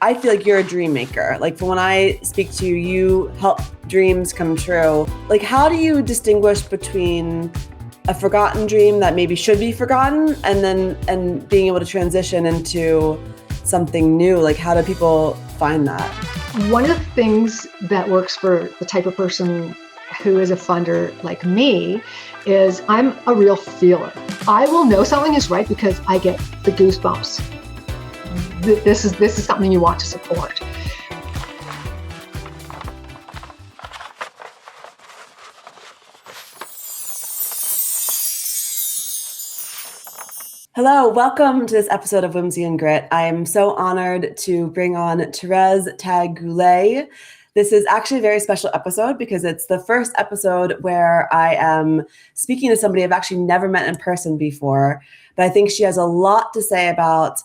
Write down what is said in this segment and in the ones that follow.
I feel like you're a dream maker. Like when I speak to you, you help dreams come true. Like how do you distinguish between a forgotten dream that maybe should be forgotten and being able to transition into something new? Like how do people find that? One of the things that works for the type of person who is a funder like me is I'm a real feeler. I will know something is right because I get the goosebumps. This is something you want to support. Hello, welcome to this episode of Whimsy Grit. I am so honored to bring on Therese Goulet. This is actually a very special episode because it's the first episode where I am speaking to somebody I've actually never met in person before, but I think she has a lot to say about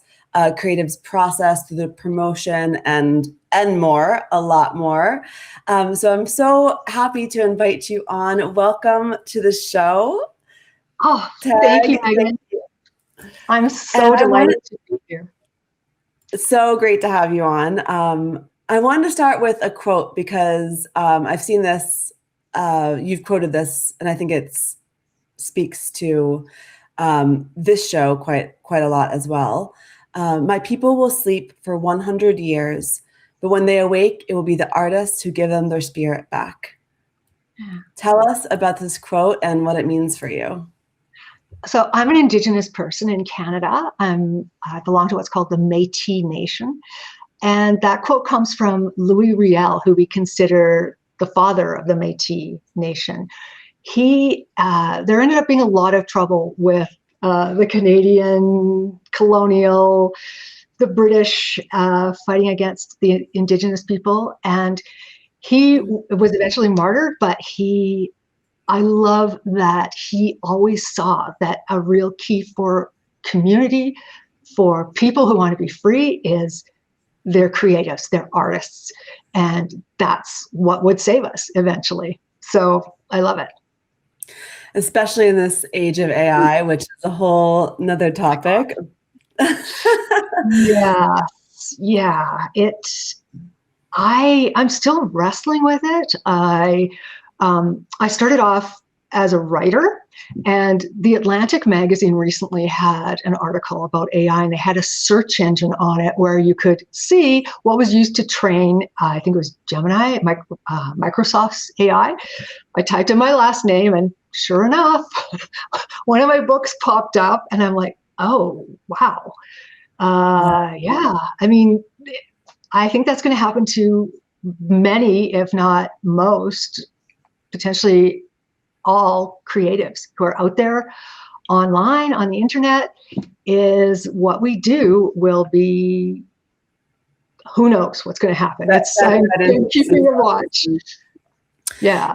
creative's process through the promotion and more, a lot more. So I'm so happy to invite you on. Welcome to the show. Oh, thank you, Megan. I'm so delighted to be here. So great to have you on. I wanted to start with a quote because I've seen this, you've quoted this, and I think it speaks to this show quite a lot as well. My people will sleep for 100 years, but when they awake, it will be the artists who give them their spirit back. Yeah. Tell us about this quote and what it means for you. So I'm an Indigenous person in Canada. I belong to what's called the Métis Nation. And that quote comes from Louis Riel, who we consider the father of the Métis Nation. There ended up being a lot of trouble with the Canadian colonial, the British fighting against the Indigenous people. And he was eventually martyred, but I love that he always saw that a real key for community, for people who want to be free, is they're creatives, they're artists, and that's what would save us eventually. So I love it. Especially in this age of AI, which is a whole nother topic. Yeah. I'm still wrestling with it. I started off as a writer, and The Atlantic magazine recently had an article about AI, and they had a search engine on it where you could see what was used to train, I think it was Gemini, Microsoft's AI. I typed in my last name, and sure enough, one of my books popped up, and I'm like, oh, wow. Yeah, I mean, I think that's going to happen to many, if not most, potentially all creatives who are out there online on the internet. Is what we do will be, who knows what's going to hapen. I'm keeping a watch. Yeah.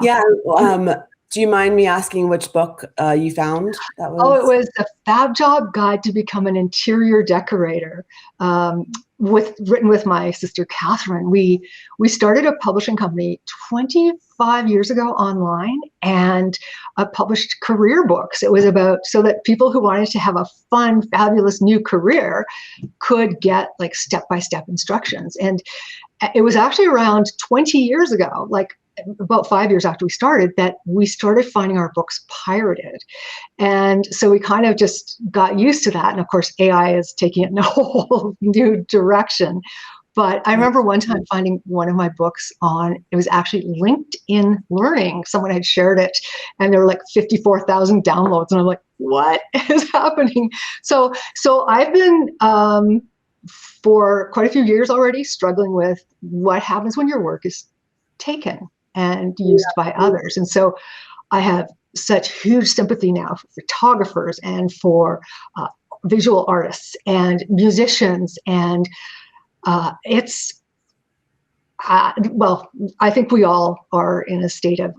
Do you mind me asking which book you found? It was A Fab Job Guide to Become an Interior Decorator, written with my sister Catherine. We started a publishing company 25 years ago online, and published career books. It was about so that people who wanted to have a fun, fabulous new career could get like step-by-step instructions. And it was actually around 20 years ago, like about 5 years after we started, that we started finding our books pirated. And so we kind of just got used to that. And of course, AI is taking it in a whole new direction. But I remember one time finding one of my books it was actually LinkedIn Learning. Someone had shared it, and there were like 54,000 downloads. And I'm like, what is happening? So I've been, for quite a few years already, struggling with what happens when your work is taken and used by others. And so I have such huge sympathy now for photographers and for visual artists and musicians. And I think we all are in a state of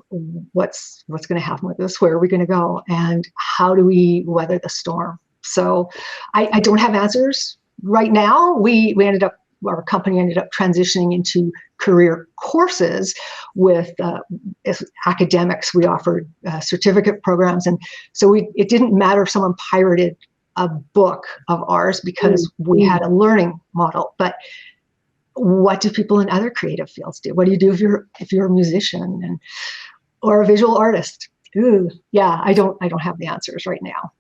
what's going to happen with this, where are we going to go, and how do we weather the storm? So I don't have answers right now. Our company ended up transitioning into career courses with academics. We offered certificate programs. And so it didn't matter if someone pirated a book of ours because we had a learning model. But what do people in other creative fields do? What do you do if you're a musician or a visual artist? Ooh, yeah, I don't have the answers right now.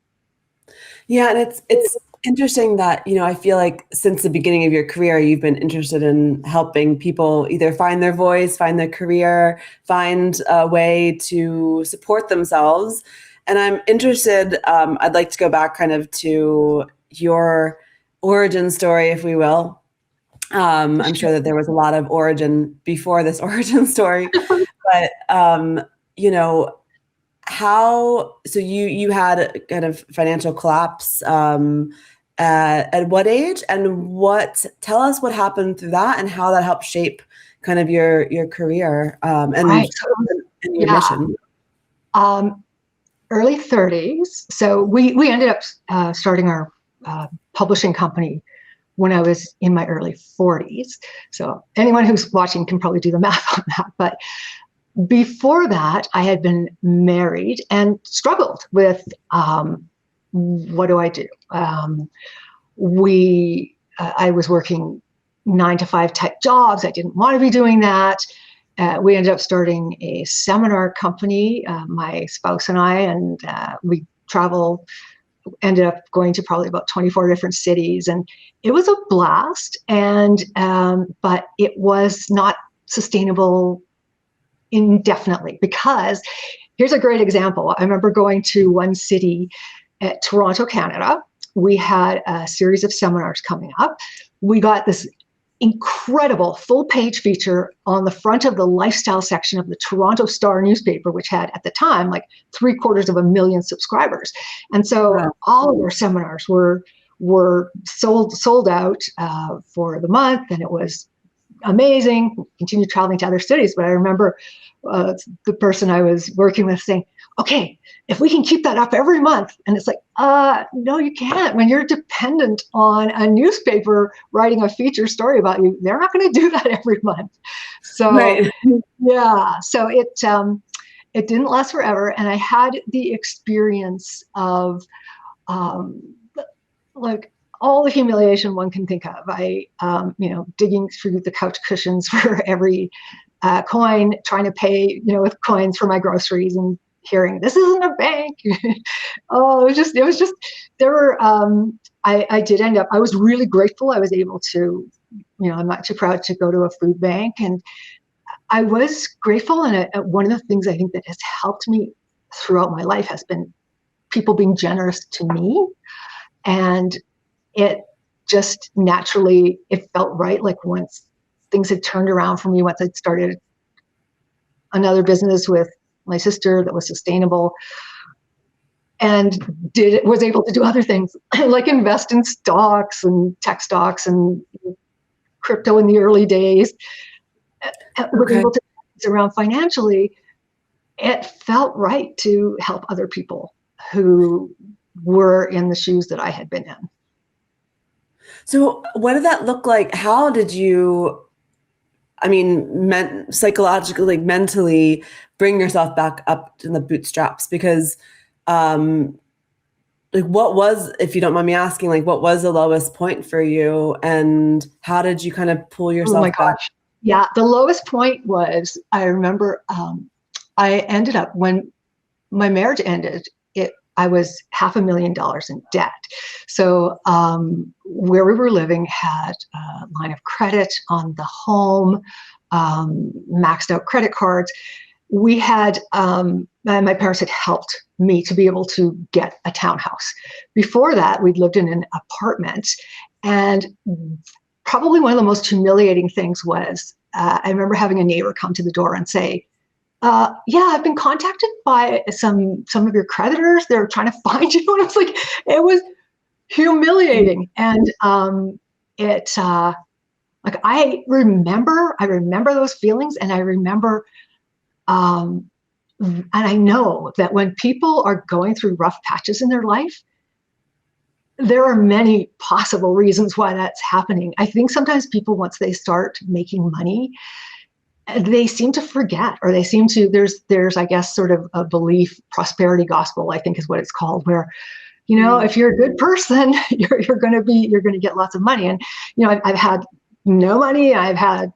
Yeah, and it's interesting that, I feel like since the beginning of your career, you've been interested in helping people either find their voice, find their career, find a way to support themselves. And I'm interested, I'd like to go back kind of to your origin story, if we will. I'm sure that there was a lot of origin before this origin story, but so you had a kind of financial collapse at what age, and tell us what happened through that and how that helped shape kind of your career and your mission. Early 30s. So we ended up starting our publishing company when I was in my early 40s. So anyone who's watching can probably do the math on that. But before that, I had been married and struggled with what do I do? I was working 9-to-5 type jobs. I didn't want to be doing that. We ended up starting a seminar company, my spouse and I, and we ended up going to probably about 24 different cities, and it was a blast. And but it was not sustainable indefinitely, because here's a great example. I remember going to one city at Toronto, Canada. We had a series of seminars coming up. We got this incredible full-page feature on the front of the lifestyle section of the Toronto Star newspaper, which had at the time like 750,000 subscribers. And so all of our seminars were sold out for the month, and it was amazing. Continued traveling to other cities, but I remember the person I was working with saying, "Okay, if we can keep that up every month," and it's like, no, you can't. When you're dependent on a newspaper writing a feature story about you, they're not going to do that every month. So yeah, so it didn't last forever, and I had the experience of like all the humiliation one can think of. I, digging through the couch cushions for every coin, trying to pay, with coins for my groceries, and hearing this isn't a bank. Oh, it was just, there were, I did end up, I was really grateful. I was able to, I'm not too proud to go to a food bank, and I was grateful. And one of the things I think that has helped me throughout my life has been people being generous to me. And it just naturally, it felt right. Like once things had turned around for me, once I'd started another business with my sister that was sustainable, and was able to do other things like invest in stocks and tech stocks and crypto in the early days. Was able to do around financially. It felt right to help other people who were in the shoes that I had been in. So what did that look like? How did you, psychologically, like mentally bring yourself back up to the bootstraps? Because what was, if you don't mind me asking, like what was the lowest point for you, and how did you kind of pull yourself back? Yeah, the lowest point was, I remember I ended up, when my marriage ended, I was $500,000 in debt. So where we were living had a line of credit on the home, maxed out credit cards. We had, my parents had helped me to be able to get a townhouse. Before that, we'd lived in an apartment. And probably one of the most humiliating things was, I remember having a neighbor come to the door and say, yeah, I've been contacted by some of your creditors. They're trying to find you. And I was like, it was humiliating. And like I remember those feelings, and I remember, and I know that when people are going through rough patches in their life, there are many possible reasons why that's happening. I think sometimes people, once they start making money, they seem to forget, or they seem to, there's, I guess, sort of a belief, prosperity gospel, I think is what it's called, where, if you're a good person, you're going to get lots of money. And, I've had no money. I've had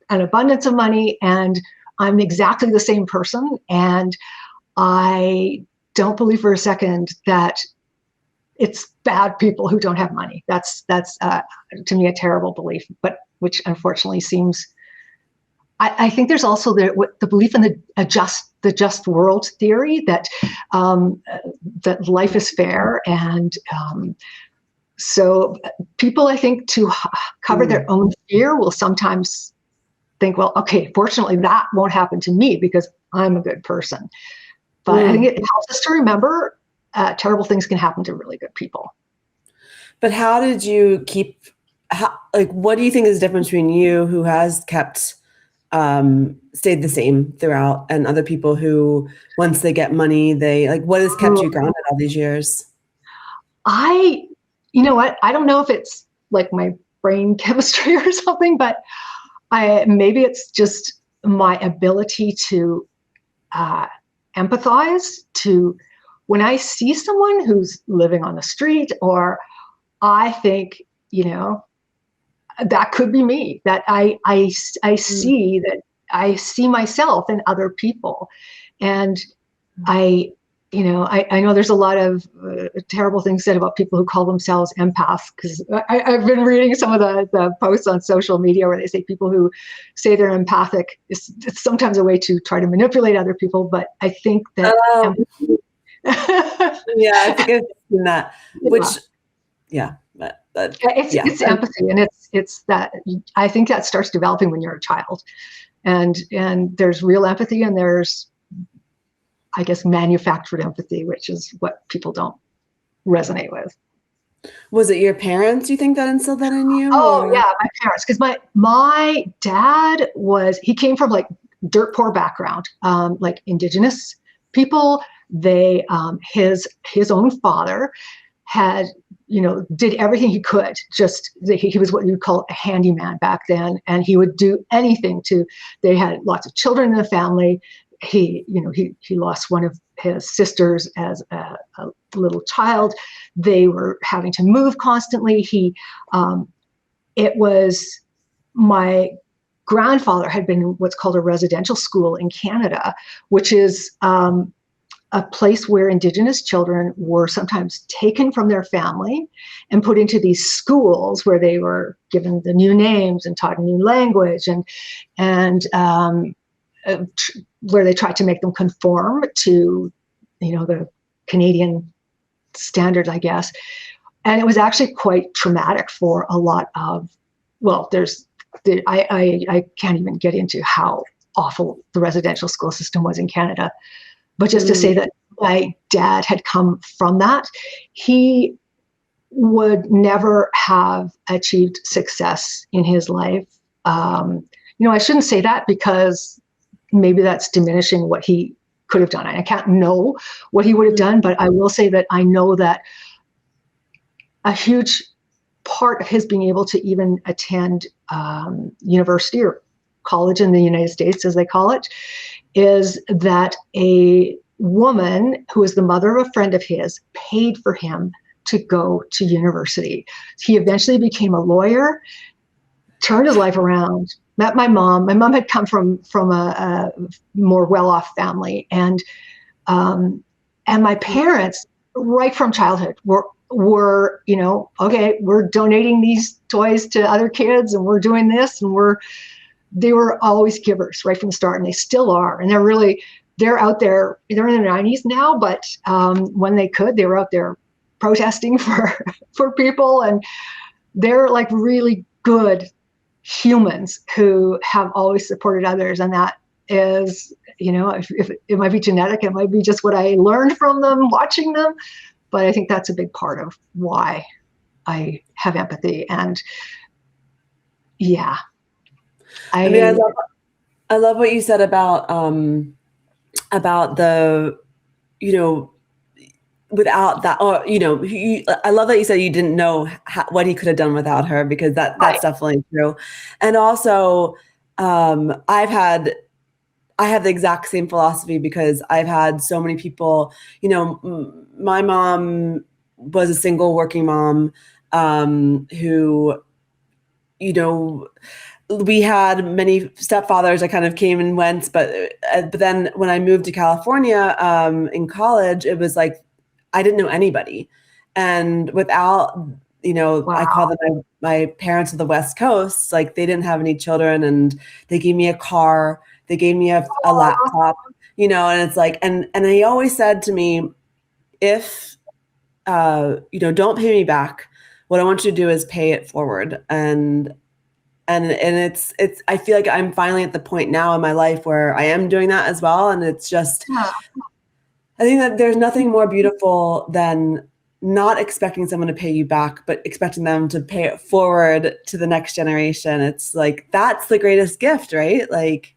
an abundance of money, and I'm exactly the same person. And I don't believe for a second that it's bad people who don't have money. That's to me a terrible belief, but which unfortunately seems. I think there's also the belief in the just world theory that that life is fair, and so people, I think, to cover their own fear will sometimes think, well, okay, fortunately that won't happen to me because I'm a good person. But I think it helps us to remember terrible things can happen to really good people. But how did you what do you think is the difference between you, who has kept stayed the same throughout, and other people who, once they get money, what has kept you grounded all these years? You know what? I don't know if it's like my brain chemistry or something, but maybe it's just my ability to empathize. To when I see someone who's living on the street, or I think, that could be me. That I see that I see myself in other people, and I know there's a lot of terrible things said about people who call themselves empaths, because I've been reading some of the posts on social media where they say people who say they're empathic, it's sometimes a way to try to manipulate other people. But I think that yeah, I think I've seen that. It's empathy, and it's that I think that starts developing when you're a child, and there's real empathy, and there's, I guess, manufactured empathy, which is what people don't resonate with. Was it your parents, you think, that instilled that in you? Oh, yeah, my parents, because my dad he came from like dirt poor background, like Indigenous people. They his own father had, did everything he could. He was what you'd call a handyman back then, and he would do anything they had lots of children in the family. He lost one of his sisters as a little child. They were having to move constantly. It was my grandfather had been in what's called a residential school in Canada, which is a place where Indigenous children were sometimes taken from their family and put into these schools where they were given the new names and taught a new language, and where they tried to make them conform to, the Canadian standards, I guess. And it was actually quite traumatic for a lot of, I can't even get into how awful the residential school system was in Canada. But just to say that my dad had come from that, he would never have achieved success in his life. I shouldn't say that, because maybe that's diminishing what he could have done. I can't know what he would have done, but I will say that I know that a huge part of his being able to even attend university or college in the United States, as they call it, is that a woman who was the mother of a friend of his paid for him to go to university. He eventually became a lawyer, turned his life around, met my mom. My mom had come from a more well-off family, and my parents, right from childhood, were okay, we're donating these toys to other kids, and we're doing this, and they were always givers right from the start, and they still are. And they're out there, they're in their 90s now, but when they could, they were out there protesting for people, and they're like really good humans who have always supported others. And that is, if it might be genetic, it might be just what I learned from them, watching them, but I think that's a big part of why I have empathy. And yeah. I mean, I love what you said about the, without that, or, I love that you said you didn't know what he could have done without her, because that's Right. definitely true. And also, I have the exact same philosophy, because I've had so many people, my mom was a single working mom, who you know, we had many stepfathers that kind of came and went, but then when I moved to California in college, it was like I didn't know anybody, and without, Wow. I call them my parents of the West Coast. Like they didn't have any children, and they gave me a car, they gave me a laptop, and it's like, and he always said to me, if don't pay me back. What I want you to do is pay it forward, and it's I feel like I'm finally at the point now in my life where I am doing that as well. And it's just, Yeah. I think that there's nothing more beautiful than not expecting someone to pay you back, but expecting them to pay it forward to the next generation. It's like, that's the greatest gift, right? Like,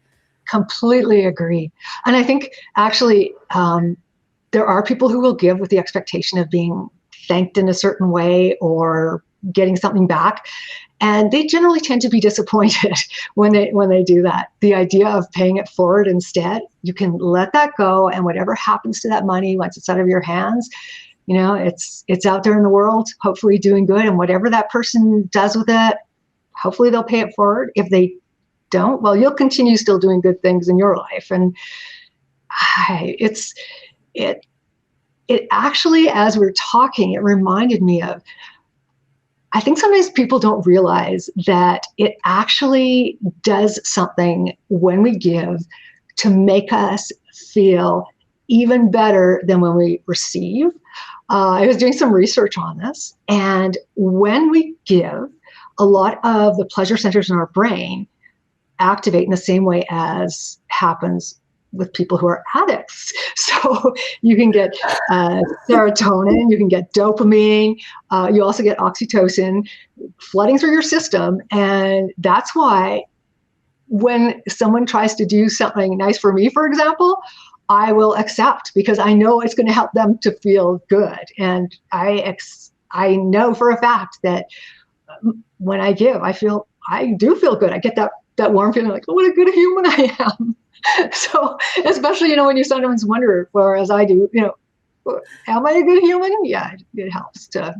Completely agree. And I think actually there are people who will give with the expectation of being thanked in a certain way or getting something back. And they generally tend to be disappointed when they do that. The idea of paying it forward instead, you can let that go, and whatever happens to that money once it's out of your hands, it's out there in the world, hopefully doing good. And whatever that person does with it, hopefully they'll pay it forward. If they don't, well, you'll continue still doing good things in your life. And it actually, as we're talking, it reminded me of, I think sometimes people don't realize that it actually does something when we give to make us feel even better than when we receive. I was doing some research on this, and when we give, a lot of the pleasure centers in our brain activate in the same way as happens with people who are addicts. So you can get serotonin, you can get dopamine, you also get oxytocin flooding through your system. And that's why when someone tries to do something nice for me, for example, I will accept, because I know it's going to help them to feel good. And I know for a fact that when I give, I do feel good. I get that warm feeling like, oh, what a good human I am. So especially, when you sometimes wonder, or as I do, am I a good human? Yeah, it helps to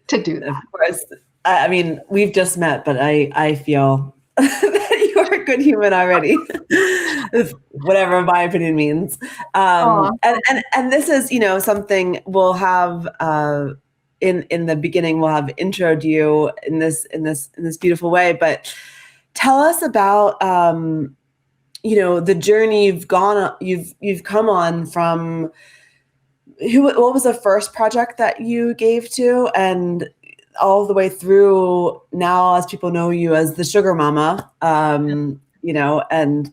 do that. Of course. I mean, we've just met, but I feel that you are a good human already. Whatever my opinion means. And this is, something we'll have in the beginning. We'll have introed you in this beautiful way. But tell us about the journey you've come on from what was the first project that you gave to, and all the way through now, as people know you as the Sugar Mama, and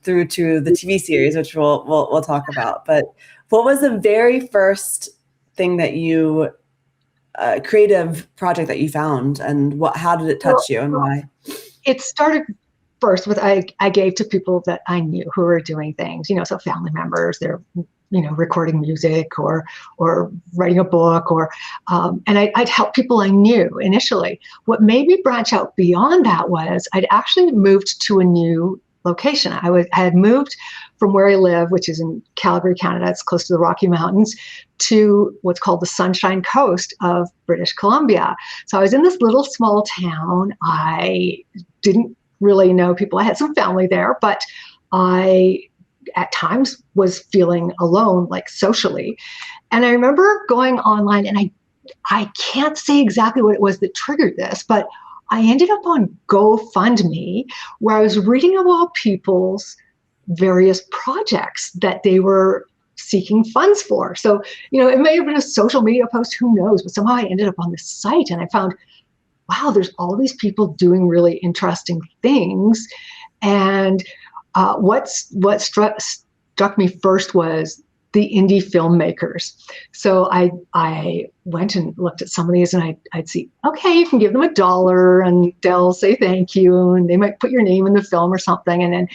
through to the TV series, which we'll talk about. But what was the very first thing that you creative project that you found, and how did it touch you, and why? It started first with I gave to people that I knew who were doing things, so family members, they're recording music or writing a book, or and I'd help people I knew initially. What made me branch out beyond that was I'd actually moved to a new location. I had moved from where I live, which is in Calgary, Canada. It's close to the Rocky Mountains, to what's called the Sunshine Coast of British Columbia. So I was in this little small town. I didn't really know people. I had some family there, but I at times was feeling alone, like socially. And I remember going online, and I can't say exactly what it was that triggered this, but I ended up on GoFundMe, where I was reading about people's various projects that they were seeking funds for. So, it may have been a social media post, who knows, but somehow I ended up on this site, and I found, wow, there's all these people doing really interesting things. And what struck me first was the indie filmmakers. So I went and looked at some of these, and I'd see, okay, you can give them $1 and they'll say thank you, and they might put your name in the film or something. And then,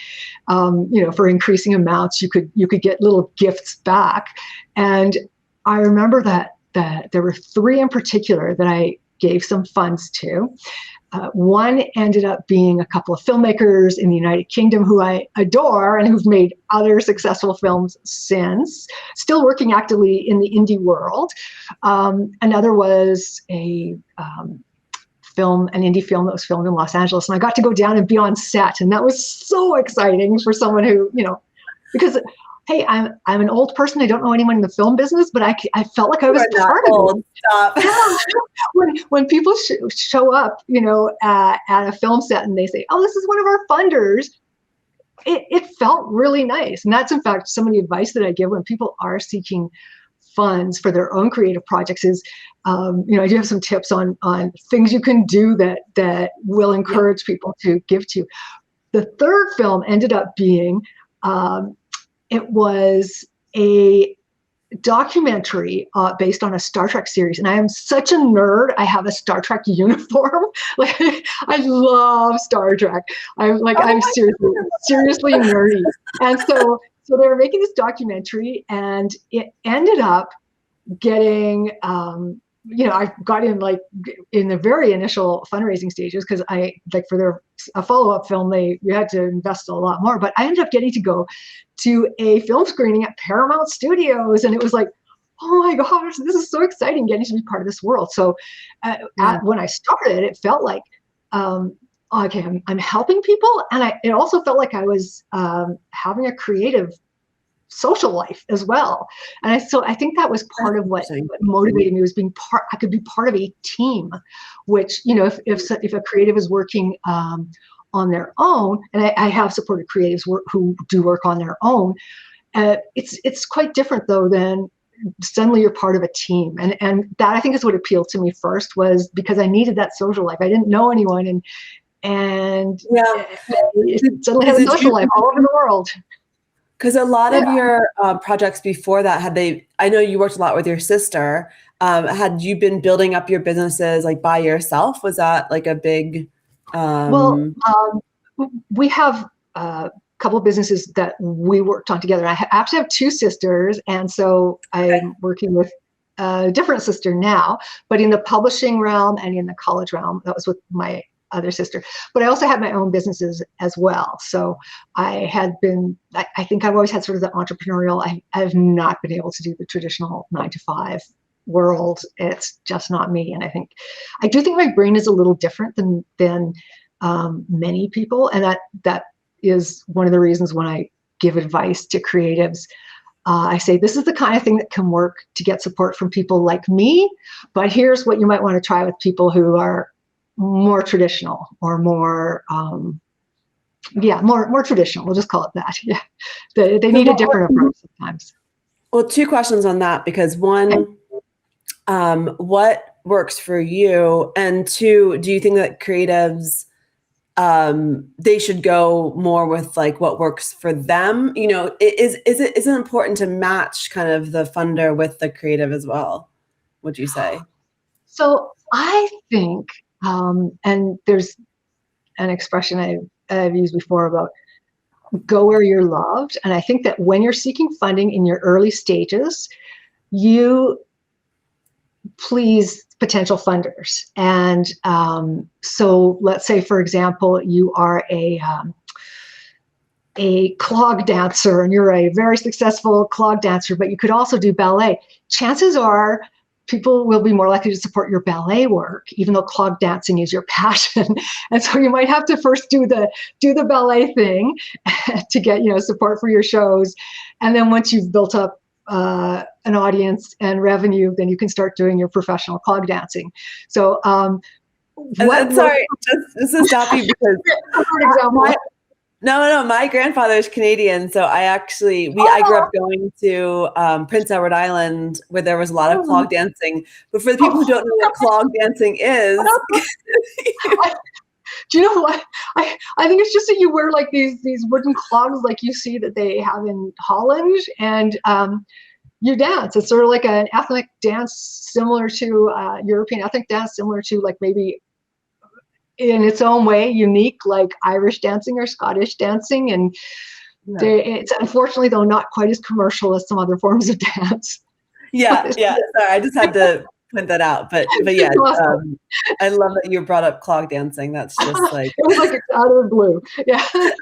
for increasing amounts, you could get little gifts back. And I remember that there were 3 in particular that I gave some funds to. One ended up being a couple of filmmakers in the United Kingdom who I adore and who've made other successful films since, still working actively in the indie world. Another was a an indie film that was filmed in Los Angeles. And I got to go down and be on set. And that was so exciting for someone who, because, hey, I'm an old person. I don't know anyone in the film business, but I felt like I was part of it. Stop. Yeah. When people show up, at a film set and they say, oh, this is one of our funders, it felt really nice. And that's, in fact, some of the advice that I give when people are seeking funds for their own creative projects is, I do have some tips on things you can do that will encourage people to give to you. The third film ended up being, it was a documentary based on a Star Trek series. And I am such a nerd. I have a Star Trek uniform. Like, I love Star Trek. I'm seriously nerdy. And so they were making this documentary, and it ended up getting, I got in in the very initial fundraising stages, because for a follow-up film, you had to invest a lot more, but I ended up getting to go to a film screening at Paramount Studios, and it was like, oh my gosh, this is so exciting, getting to be part of this world. So when I started, it felt like, okay, I'm helping people, and it also felt like I was having a creative social life as well. And I think that was part of what motivated me, was I could be part of a team, which, if a creative is working on their own, and I have supported creatives who do work on their own, it's quite different though than suddenly you're part of a team. And that, I think, is what appealed to me first, was because I needed that social life. I didn't know anyone, and suddenly had a social life all over the world. Because a lot of your projects before that, I know you worked a lot with your sister. Had you been building up your businesses by yourself? Was that a big? We have a couple of businesses that we worked on together. I actually have two sisters, and so I'm working with a different sister now. But in the publishing realm and in the college realm, that was with my other sister. But I also had my own businesses as well. So I think I've always had sort of the entrepreneurial, I've not been able to do the traditional 9-to-5 world. It's just not me. And I do think my brain is a little different than many people. And that is one of the reasons when I give advice to creatives, I say, this is the kind of thing that can work to get support from people like me, but here's what you might want to try with people who are more traditional, or more traditional. We'll just call it that. Yeah, they need a different approach sometimes. Well, two questions on that, because one, what works for you, and two, do you think that creatives, they should go more with what works for them? Is it important to match kind of the funder with the creative as well, would you say? So I think, and there's an expression I've used before about go where you're loved. And I think that when you're seeking funding in your early stages, you please potential funders. And so let's say, for example, you are a clog dancer, and you're a very successful clog dancer, but you could also do ballet. Chances are people will be more likely to support your ballet work, even though clog dancing is your passion. And so you might have to first do the ballet thing to get support for your shows. And then once you've built up an audience and revenue, then you can start doing your professional clog dancing. So sorry, just to stop you, because for example, No, my grandfather's Canadian, so I grew up going to Prince Edward Island, where there was a lot of clog dancing. But for the people who don't know what clog dancing is, do you know what? I think it's just that you wear these wooden clogs like you see that they have in Holland, and you dance. It's sort of like an ethnic dance, similar to European ethnic dance, similar to maybe in its own way unique, like Irish dancing or Scottish dancing. And it's unfortunately, though, not quite as commercial as some other forms of dance. Yeah. Sorry, I just had to point that out. But yeah, awesome. I love that you brought up clog dancing. That's just it was it's out of the blue. Yeah. This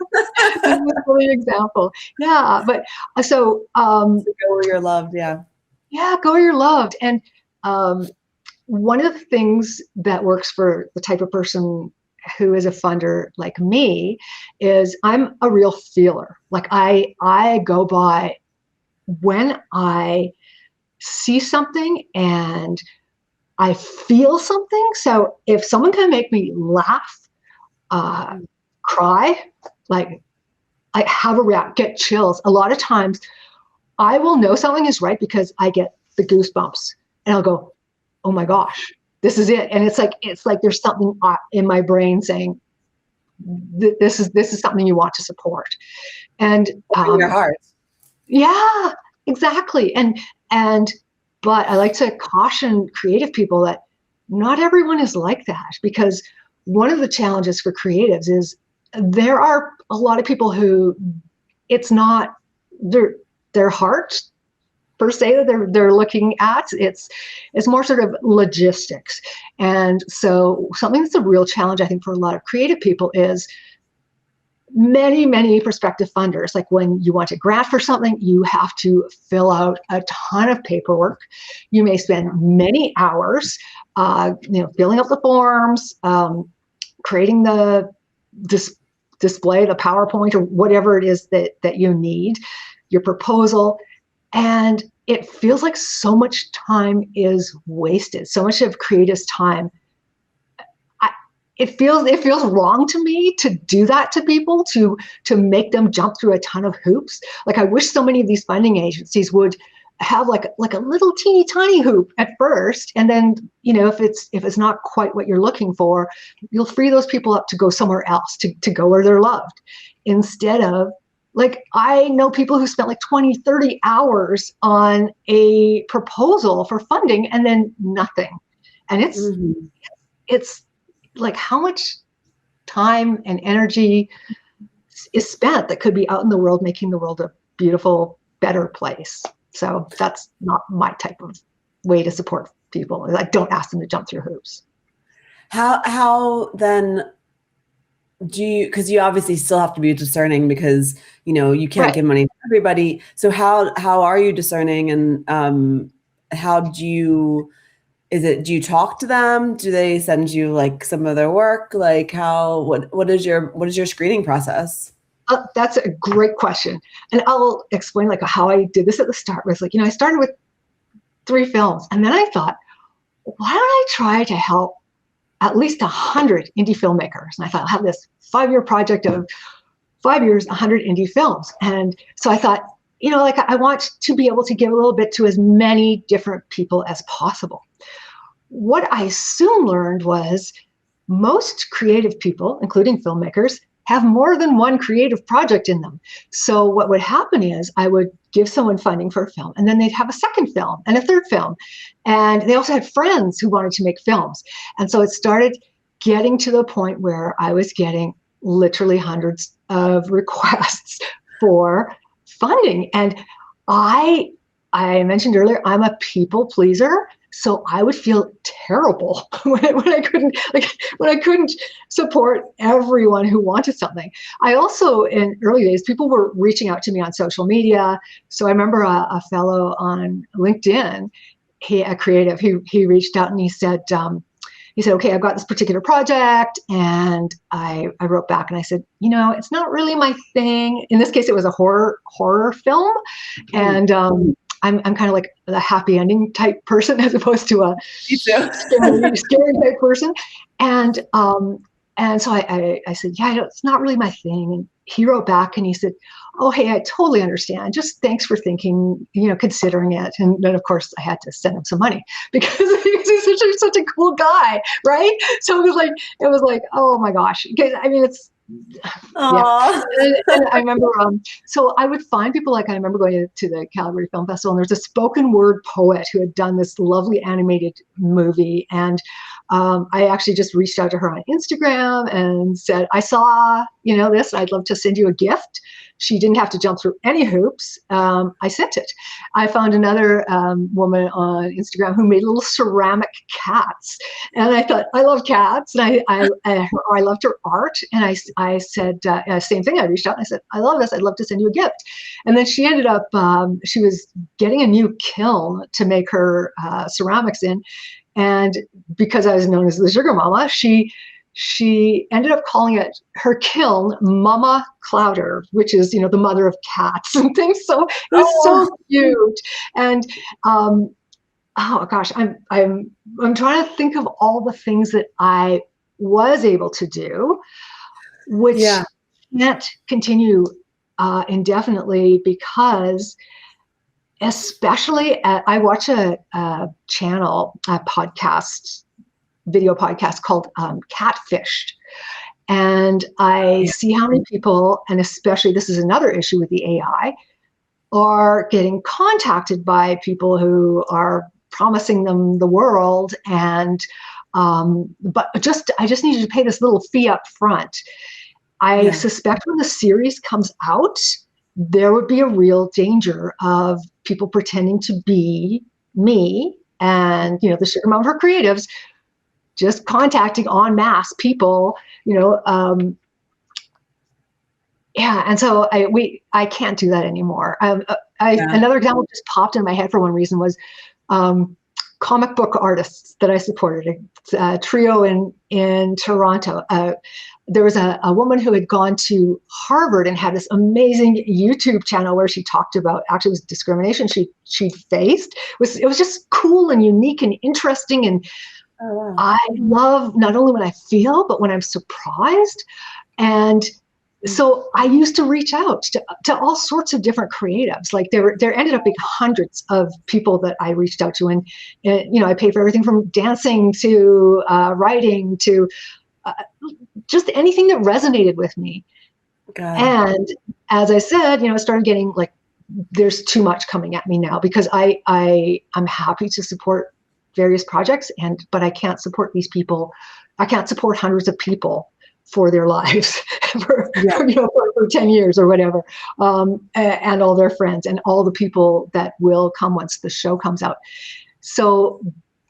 is a great example. Yeah. But so go where you're loved. Yeah. Yeah, go where you're loved. And one of the things that works for the type of person who is a funder like me is I'm a real feeler. Like I go by when I see something and I feel something. So if someone can make me laugh, cry, like I have a react, get chills. A lot of times I will know something is right because I get the goosebumps and I'll go, oh my gosh, this is it. And it's like there's something in my brain saying, this is something you want to support. And your heart. yeah, exactly. But I like to caution creative people that not everyone is like that, because one of the challenges for creatives is there are a lot of people who it's not their heart per se that they're looking at. It's more sort of logistics. And so something that's a real challenge, I think, for a lot of creative people is many prospective funders. Like when you want a grant for something, you have to fill out a ton of paperwork. You may spend many hours, filling out the forms, creating the display, the PowerPoint, or whatever it is that you need, your proposal. And it feels like so much time is wasted. So much of creative's time. It feels wrong to me to do that to people, to make them jump through a ton of hoops. Like I wish so many of these funding agencies would have like a little teeny tiny hoop at first, and then if it's not quite what you're looking for, you'll free those people up to go somewhere else, to go where they're loved, instead of, like, I know people who spent like 20, 30 hours on a proposal for funding and then nothing. And it's like, how much time and energy is spent that could be out in the world making the world a beautiful, better place. So that's not my type of way to support people. Like, don't ask them to jump through hoops. How then do you, because you obviously still have to be discerning, because you can't give money to everybody. So how are you discerning, and how do you talk to them? Do they send you like some of their work? Like what is your screening process? That's a great question. And I'll explain like how I did this at the start. Was like, I started with 3 films, and then I thought, why don't I try to help at least 100 indie filmmakers? And I thought, I'll have this 5-year project of 5 years, 100 indie films. And so I thought, like, I want to be able to give a little bit to as many different people as possible. What I soon learned was most creative people, including filmmakers, have more than one creative project in them. So what would happen is I would give someone funding for a film, and then they'd have a second film and a third film. And they also had friends who wanted to make films. And so it started getting to the point where I was getting literally hundreds of requests for funding. And I mentioned earlier, I'm a people pleaser. So I would feel terrible when I couldn't support everyone who wanted something. I also, in early days, people were reaching out to me on social media. So I remember a fellow on LinkedIn, a creative, he reached out and he said, okay, I've got this particular project. And I wrote back and I said, it's not really my thing. In this case, it was a horror film. And I'm kind of like the happy ending type person as opposed to a scary type person. And so I said, yeah, it's not really my thing. And he wrote back and he said, oh, hey, I totally understand. Just thanks for thinking, considering it. And then, of course, I had to send him some money because he's such a cool guy, right? So it was like, oh my gosh. Because, I mean, it's, yeah. And I remember, so I would find people, like I remember going to the Calgary Film Festival, and there's a spoken word poet who had done this lovely animated movie. And I actually just reached out to her on Instagram and said, I saw, this, I'd love to send you a gift. She didn't have to jump through any hoops. I sent it. I found another woman on Instagram who made little ceramic cats. And I thought, I love cats. And I loved her art. And I said, same thing. I reached out and I said, I love this. I'd love to send you a gift. And then she ended up, she was getting a new kiln to make her ceramics in. And because I was known as the sugar mama, she ended up calling it her kiln Mama Clowder, which is, the mother of cats and things. So it was so cute. And oh gosh, I'm trying to think of all the things that I was able to do, which can't continue indefinitely, because especially I watch a video podcast called Catfished. And I see how many people, and especially this is another issue with the AI, are getting contacted by people who are promising them the world, and but I just need you to pay this little fee up front. I suspect when the series comes out, there would be a real danger of people pretending to be me and, the sugar mom for creatives, just contacting en masse people, and so I can't do that anymore. Another example just popped in my head for one reason was comic book artists that I supported, a trio in Toronto. There was a woman who had gone to Harvard and had this amazing YouTube channel where she talked about, actually it was discrimination she faced. It was just cool and unique and interesting. And I love not only when I feel, but when I'm surprised. And so I used to reach out to all sorts of different creatives. Like there ended up being hundreds of people that I reached out to, and I paid for everything from dancing to writing to just anything that resonated with me. And as I said, I started getting like, there's too much coming at me now, because I'm happy to support various projects, but I can't support these people. I can't support hundreds of people for their lives for 10 years or whatever, and all their friends and all the people that will come once the show comes out. So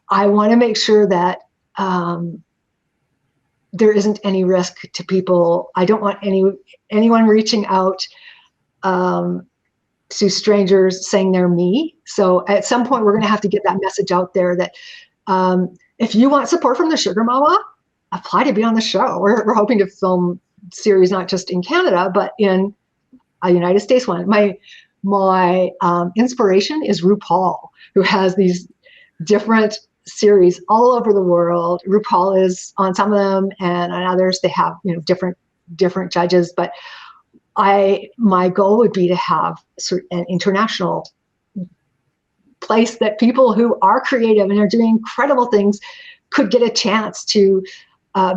I want to make sure that there isn't any risk to people. I don't want anyone reaching out to strangers saying they're me. So at some point, we're going to have to get that message out there that if you want support from the Sugar Mama, apply to be on the show. We're hoping to film series not just in Canada, but in a United States one. My inspiration is RuPaul, who has these different series all over the world. RuPaul is on some of them, and on others they have different judges. But my goal would be to have sort of an international place that people who are creative and are doing incredible things could get a chance to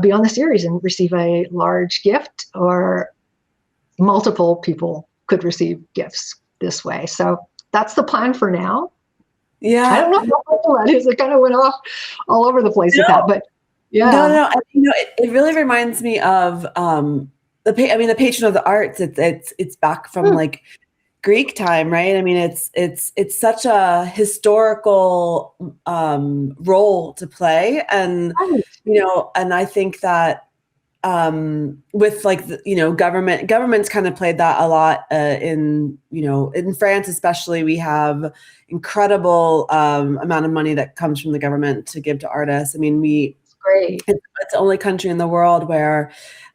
be on the series and receive a large gift, or multiple people could receive gifts this way. So that's the plan for now. Yeah. I don't know how helpful that is. It kind of went off all over the place with that, but yeah. No. It really reminds me of the patron of the arts. It's back from like Greek time, right? I mean, it's such a historical role to play, and and I think that with like governments kind of played that a lot in France especially. We have incredible amount of money that comes from the government to give to artists. I mean, it's the only country in the world where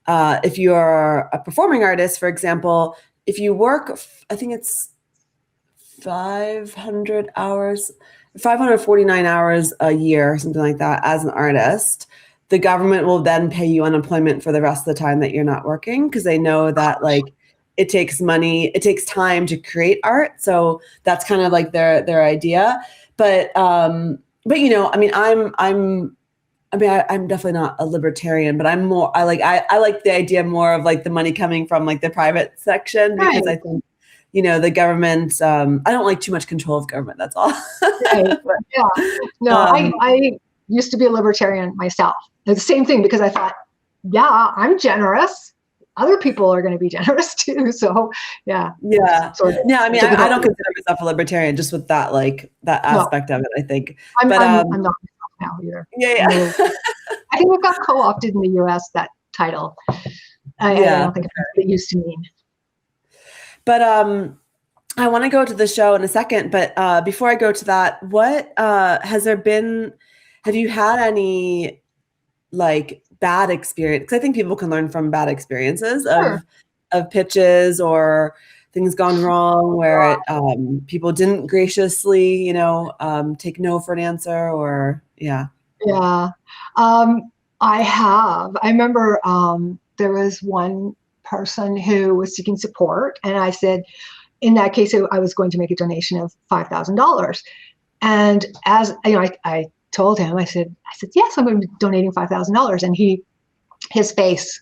if you're a performing artist, for example, if you work, I think it's 549 hours a year, something like that, as an artist, the government will then pay you unemployment for the rest of the time that you're not working, because they know that like it takes time to create art. So that's kind of like their idea. But I'm definitely not a libertarian, but I like the idea more of like the money coming from like the private section, because I think, the government, I don't like too much control of government. That's all. Right. Yeah. No, I used to be a libertarian myself. The same thing, because I thought, I'm generous. Other people are going to be generous too. So yeah. Yeah. I mean, I don't consider myself a libertarian, just with that, like that aspect of it, I think. I'm not now either. Yeah. I think it got co-opted in the US, that title. I don't think it used to mean. But I want to go to the show in a second, but before I go to that, what have Have you had any like bad experience? Because I think people can learn from bad experiences Sure. of pitches or things gone wrong where people didn't graciously, take no for an answer or yeah. Yeah. I have. I remember there was one person who was seeking support, and I said, in that case, I was going to make a donation of $5,000. And as you know, I told him, I said, yes, I'm going to be donating $5,000. And his face,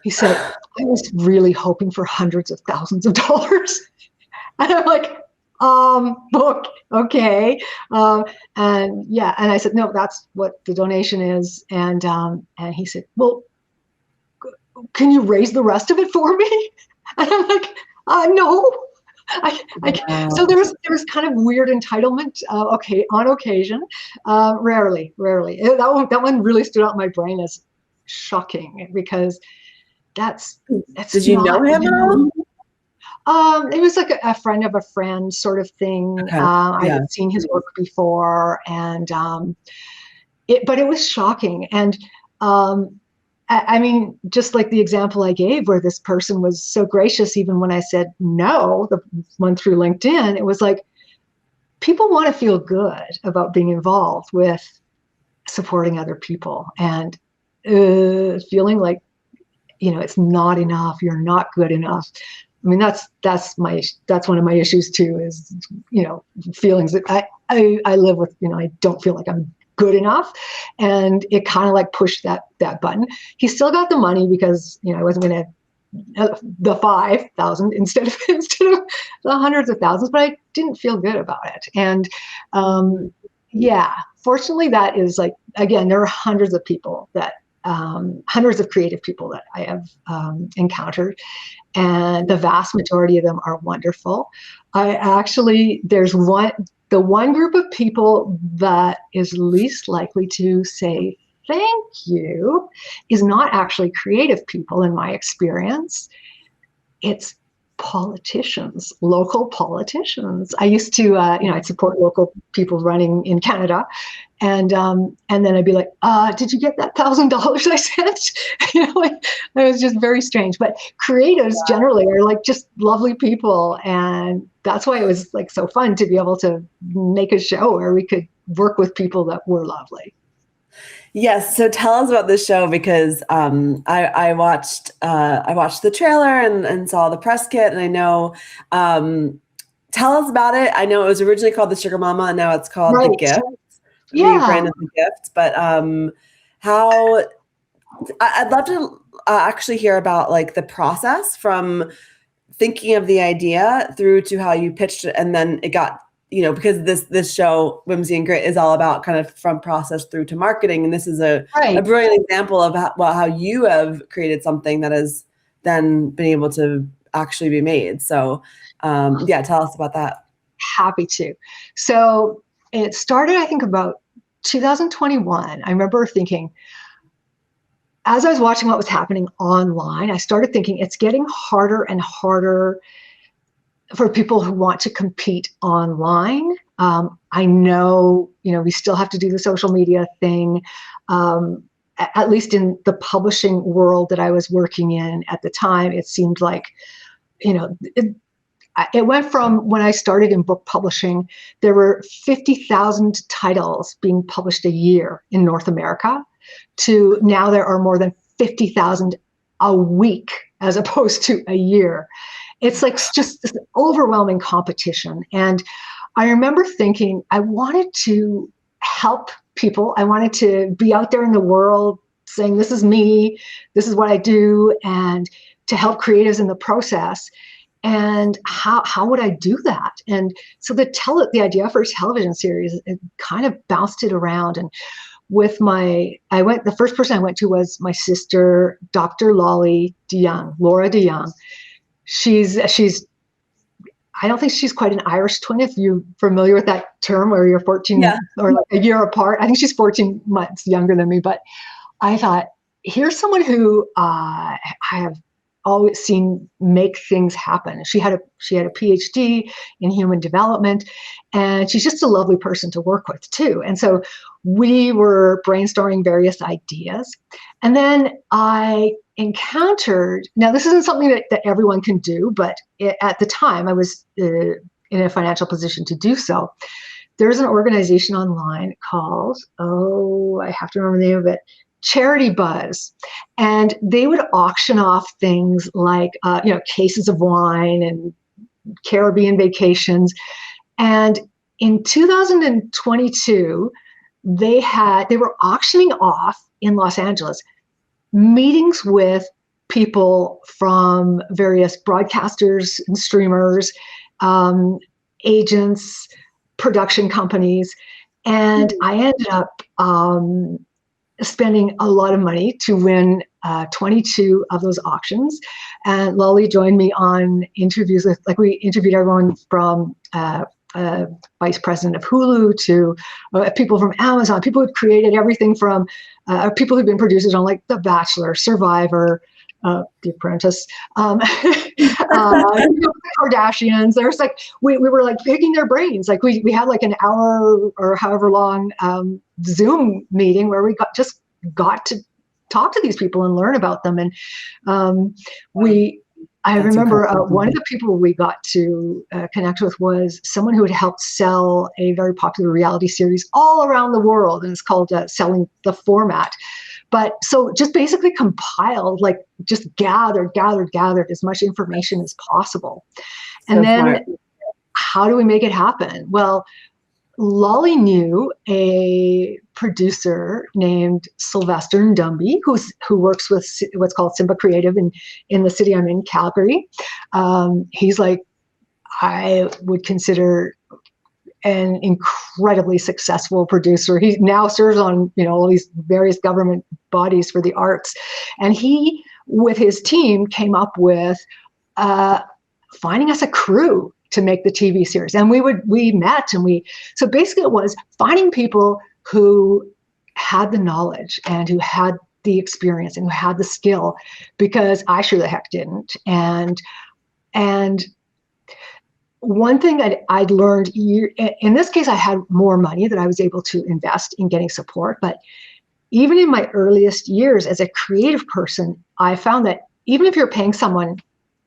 he said, I was really hoping for hundreds of thousands of dollars. And I'm like, okay. And I said, no, that's what the donation is. And he said, well, can you raise the rest of it for me? And I'm like, no. Wow. So there was kind of weird entitlement, okay, on occasion, rarely. That one really stood out in my brain as shocking because that's Did you know him at all? It was like a friend of a friend sort of thing. Okay. I had seen his work before, and but it was shocking. And I mean, just like the example I gave where this person was so gracious, even when I said no, the one through LinkedIn, it was like, people want to feel good about being involved with supporting other people, and feeling like, it's not enough, you're not good enough. I mean, that's one of my issues too, is, feelings that I live with, I don't feel like I'm good enough. And it kind of like pushed that button. He still got the money because, I wasn't going to the 5,000 instead of the hundreds of thousands, but I didn't feel good about it. And fortunately that is like, again, there are hundreds of people that hundreds of creative people that I have encountered, and the vast majority of them are wonderful. The one group of people that is least likely to say thank you is not actually creative people, in my experience. It's politicians, local politicians. I used to, I'd support local people running in Canada, and then I'd be like, did you get that $1,000 I sent? It was just very strange. But creatives generally are like just lovely people, and that's why it was like so fun to be able to make a show where we could work with people that were lovely. Yes. So tell us about this show, because I watched the trailer and saw the press kit, and I know. Tell us about it. I know it was originally called The Sugar Mama, and now it's called The Gift. Rebranded The Gift. But I'd love to actually hear about like the process from thinking of the idea through to how you pitched it, and then it got, because this show, Whimsy Grit, is all about kind of from process through to marketing. And this is a brilliant example of how you have created something that has then been able to actually be made. So tell us about that. Happy to. So it started, I think, about 2021. I remember thinking, as I was watching what was happening online, I started thinking it's getting harder and harder for people who want to compete online. I know, we still have to do the social media thing. At least in the publishing world that I was working in at the time, it seemed like, it went from when I started in book publishing, there were 50,000 titles being published a year in North America, to now there are more than 50,000 a week as opposed to a year. It's like just this overwhelming competition. And I remember thinking I wanted to help people. I wanted to be out there in the world saying, this is me, this is what I do, and to help creatives in the process. And how would I do that? And so the idea for a television series, it kind of bounced it around. And the first person I went to was my sister, Dr. Laura DeYoung. She's I don't think she's quite an Irish twin, if you're familiar with that term, where you're 14 or like a year apart. I think she's 14 months younger than me, but I thought, here's someone who I have always seen make things happen. She had a PhD in human development, and she's just a lovely person to work with too. And so we were brainstorming various ideas. And then I encountered, now this isn't something that everyone can do, but at the time I was in a financial position to do so. There's an organization online called, I have to remember the name of it, Charity Buzz. And they would auction off things like, cases of wine and Caribbean vacations. And in 2022, they were auctioning off in Los Angeles meetings with people from various broadcasters and streamers, agents, production companies. And I ended up spending a lot of money to win 22 of those auctions. And Lolly joined me on interviews with, we interviewed everyone from vice president of Hulu to people from Amazon, people who'd created everything from people who'd been producers on like The Bachelor, Survivor, The Apprentice, the Kardashians. There's we were picking their brains. We had an hour or however long Zoom meeting where we got to talk to these people and learn about them. And I remember one of the people we got to connect with was someone who had helped sell a very popular reality series all around the world, and it's called Selling the Format. But so just basically compiled, just gathered as much information as possible. And then smart. How do we make it happen? Well, Lolly knew a producer named Sylvester Ndumby, who works with what's called Simba Creative in the city I'm in, Calgary. He's I would consider an incredibly successful producer. He now serves on all these various government bodies for the arts, and he, with his team, came up with finding us a crew to make the TV series. And we met, and so basically it was finding people who had the knowledge and who had the experience and who had the skill, because I sure the heck didn't. And one thing that I'd learned, in this case, I had more money that I was able to invest in getting support. But even in my earliest years as a creative person, I found that even if you're paying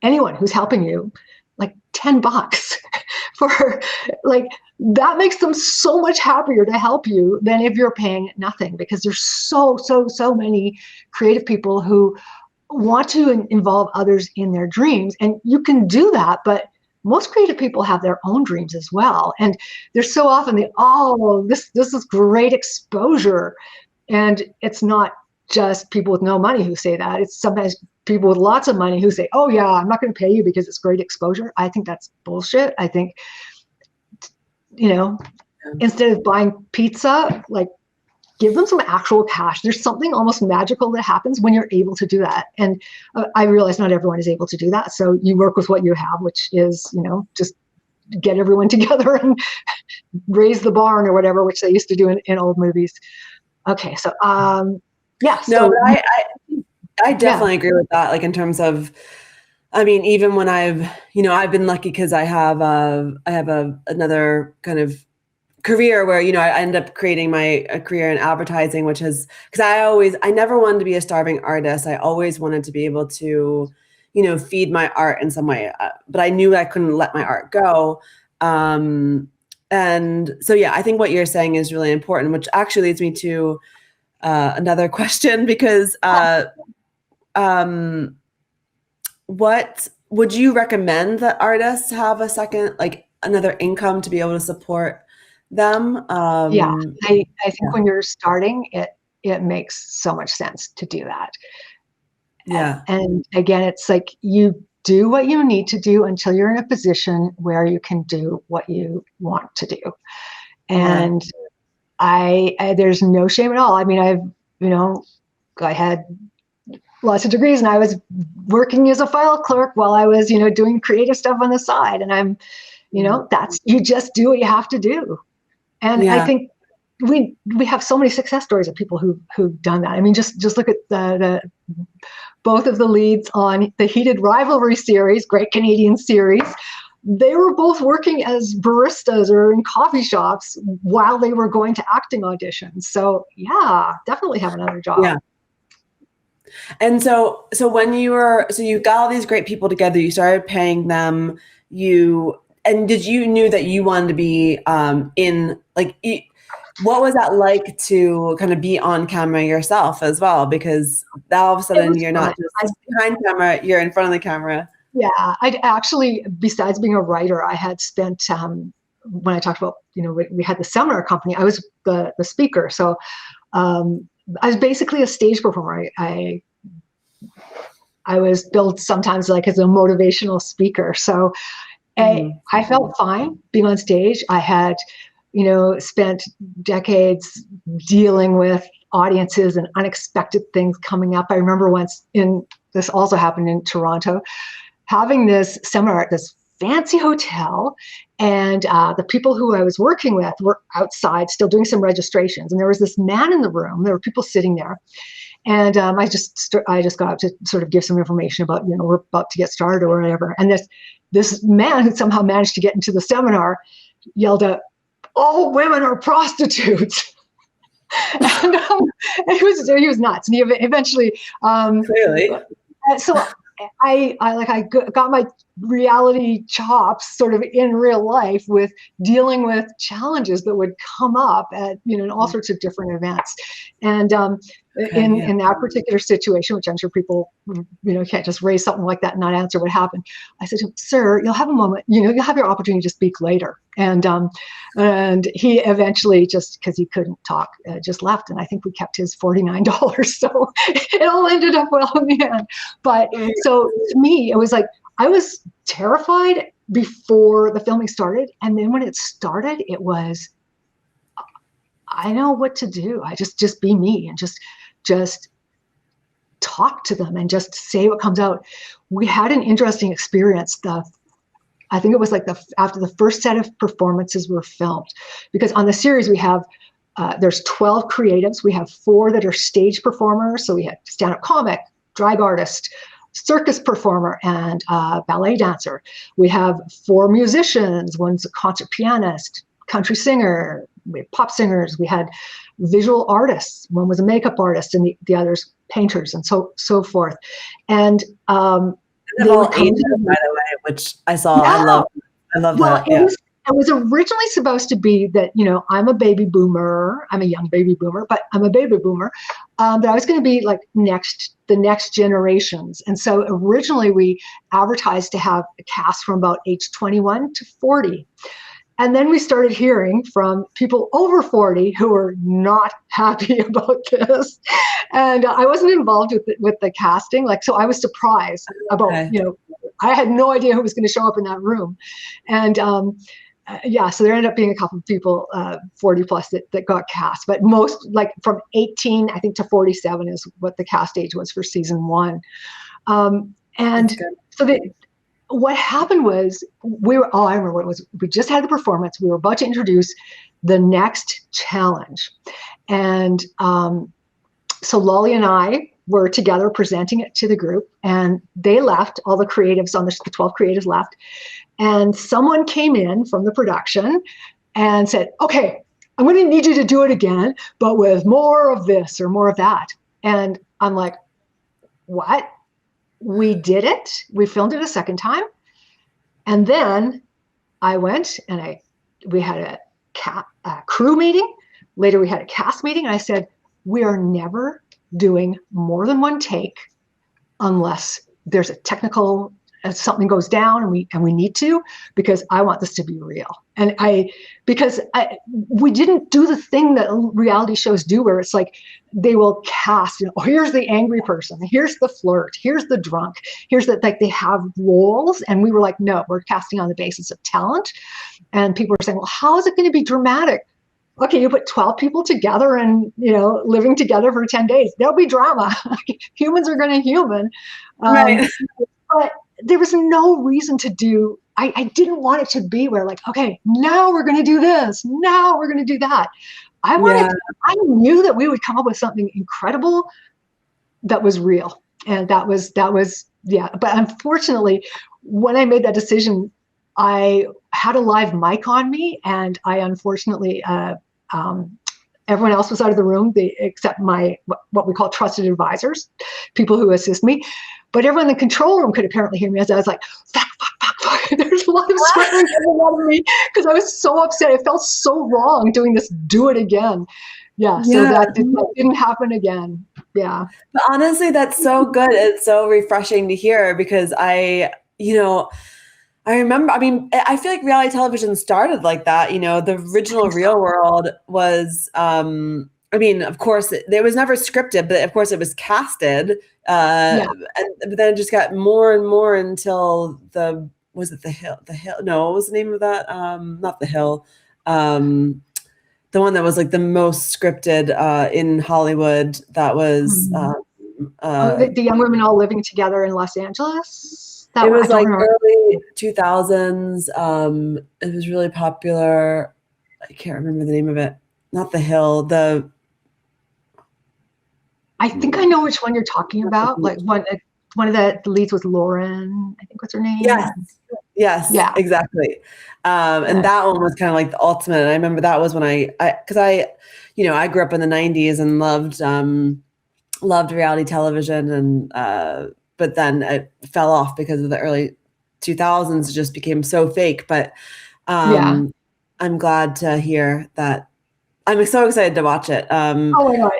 anyone who's helping you, $10 for that makes them so much happier to help you than if you're paying nothing, because there's so many creative people who want to involve others in their dreams. And you can do that, but most creative people have their own dreams as well. And there's so often this is great exposure. And it's not just people with no money who say that. It's sometimes people with lots of money who say, oh yeah, I'm not going to pay you because it's great exposure. I think that's bullshit. I think, instead of buying pizza, give them some actual cash. There's something almost magical that happens when you're able to do that. And I realize not everyone is able to do that. So you work with what you have, which is, just get everyone together and raise the barn or whatever, which they used to do in old movies. Okay. So, yeah. So, no, I definitely agree with that. In terms of, even when I've been lucky because I have another kind of career where, I ended up creating a career in advertising, which is because I never wanted to be a starving artist. I always wanted to be able to, feed my art in some way, but I knew I couldn't let my art go. And so, yeah, I think what you're saying is really important, which actually leads me to another question, because what would you recommend that artists have a second, another income to be able to support them? Yeah, I think when you're starting, it makes so much sense to do that. Yeah. And again, it's you do what you need to do until you're in a position where you can do what you want to do. And there's no shame at all. I had lots of degrees, and I was working as a file clerk while I was, doing creative stuff on the side. And I'm, you just do what you have to do. And I think we have so many success stories of people who've done that. Just look at the both of the leads on the Heated Rivalry series, great Canadian series. They were both working as baristas or in coffee shops while they were going to acting auditions. So yeah, definitely have another job. Yeah. And so when you got all these great people together, you started paying them, did you knew that you wanted to be what was that like to kind of be on camera yourself as well? Because now all of a sudden you're not just behind camera, you're in front of the camera. Yeah, I actually, besides being a writer, I had spent, when I talked about, we had the seminar company, I was the speaker. So I was basically a stage performer. I was billed sometimes like as a motivational speaker. So I felt fine being on stage. I had, spent decades dealing with audiences and unexpected things coming up. I remember once this also happened in Toronto, having this seminar at this fancy hotel, and the people who I was working with were outside still doing some registrations. And there was this man in the room. There were people sitting there. And I just got up to sort of give some information about, we're about to get started or whatever. And this man who somehow managed to get into the seminar yelled out, "All women are prostitutes." And he was nuts. And he eventually, clearly. So I got my reality chops sort of in real life with dealing with challenges that would come up at, in all sorts of different events. And in that particular situation, which I'm sure people, can't just raise something like that and not answer what happened. I said to him, "Sir, you'll have a moment, you'll have your opportunity to speak later." And he eventually, just because he couldn't talk, just left. And I think we kept his $49. So it all ended up well in the end. But so to me, it was like, I was terrified before the filming started. And then when it started, it was, I know what to do. I just be me and just talk to them and just say what comes out. We had an interesting experience. I think it was like after the first set of performances were filmed, because on the series we have, there's 12 creatives. We have 4 that are stage performers. So we had stand-up comic, drag artist, circus performer, and ballet dancer. We have 4 musicians. One's a concert pianist, country singer, we have pop singers. We had visual artists. One was a makeup artist, and the others painters, and so forth. And they all ages, by the way, which I saw. Yeah. I love that. Yeah. It was originally supposed to be that, I'm a baby boomer. I'm a young baby boomer, but I'm a baby boomer. That I was going to be like the next generations. And so originally we advertised to have a cast from about age 21 to 40. And then we started hearing from people over 40 who were not happy about this. And I wasn't involved with the casting. So I was surprised about, I had no idea who was going to show up in that room. And so there ended up being a couple of people, 40 plus that got cast, but most from 18, I think, to 47 is what the cast age was for season 1. And so what happened was I remember what it was. We just had the performance. We were about to introduce the next challenge. And so Lolly and I were together presenting it to the group, and they left. All the creatives the 12 creatives left. And someone came in from the production and said, "Okay, I'm going to need you to do it again, but with more of this or more of that." And I'm like, "What?" We did it. We filmed it a second time. And then I went and we had a crew meeting. Later we had a cast meeting. And I said, "We are never doing more than one take unless there's a technical, something goes down and we need to, because I want this to be real." And we didn't do the thing that reality shows do, where it's like they will cast, here's the angry person, here's the flirt, here's the drunk, here's they have roles. And we were like, no, we're casting on the basis of talent. And people were saying, "Well, how is it going to be dramatic?" Okay, you put 12 people together and, living together for 10 days, there'll be drama. Humans are going to human. Right. But there was no reason to do, I didn't want it to be where okay, now we're going to do this. Now we're going to do that. I knew that we would come up with something incredible that was real. And that was, yeah. But unfortunately, when I made that decision, I had a live mic on me, and I unfortunately, everyone else was out of the room, except my, what we call trusted advisors, people who assist me. But everyone in the control room could apparently hear me as I was like, fuck, fuck, fuck, fuck. There's a lot of swearing coming out of me because I was so upset. I felt so wrong doing this. Do it again. Yeah. So that didn't happen again. Yeah. But honestly, that's so good. It's so refreshing to hear because I remember, I mean, I feel like reality television started like that. The original Real World was, I mean, of course, it was never scripted, but of course it was casted. But then it just got more and more until was it The Hill? The Hill? No, what was the name of that? Not The Hill. The one that was like the most scripted in Hollywood. That was the young women all living together in Los Angeles. It was like early 2000s. It was really popular. I can't remember the name of it. Not The Hill. I think I know which one you're talking about. Like one of the leads was Lauren, I think, what's her name? Yes, yeah, exactly. And that one was kind of like the ultimate. And I remember that was when because I grew up in the 90s and loved reality television, and but then it fell off because of the early 2000s. It just became so fake. But I'm glad to hear that. I'm so excited to watch it. Oh my God.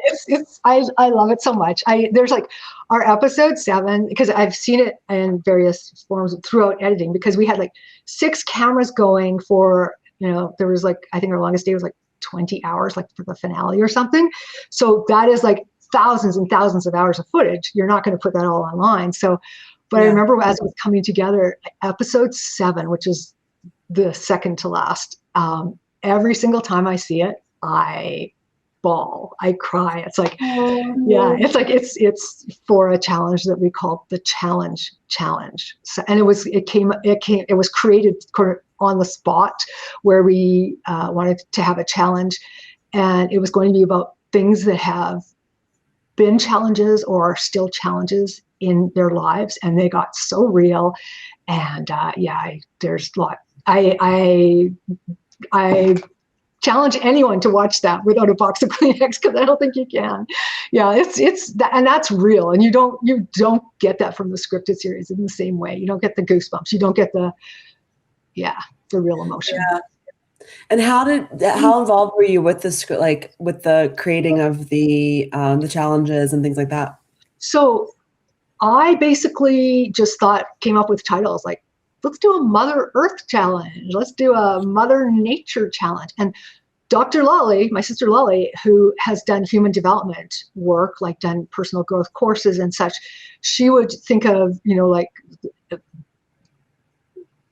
I love it so much. There's like our episode 7, because I've seen it in various forms throughout editing, because we had like 6 cameras going for, there was like, I think our longest day was like 20 hours, like for the finale or something. So that is like thousands and thousands of hours of footage. You're not going to put that all online. So, but I remember as it was coming together, episode 7, which is the second to last, every single time I see it, I bawl, I cry. It's like, it's like, it's for a challenge that we call the challenge. So, and it was created on the spot where we wanted to have a challenge, and it was going to be about things that have been challenges or are still challenges in their lives, and they got so real. And there's a lot. I challenge anyone to watch that without a box of Kleenex, because I don't think you can. Yeah, it's that, and that's real. And you don't get that from the scripted series in the same way. You don't get the goosebumps. You don't get the real emotion. Yeah. And how involved were you with the script, like with the creating of the challenges and things like that? So I basically just came up with titles like, let's do a Mother Earth challenge. Let's do a Mother Nature challenge. And Dr. Lolly, my sister Lolly, who has done human development work, like done personal growth courses and such, she would think of, like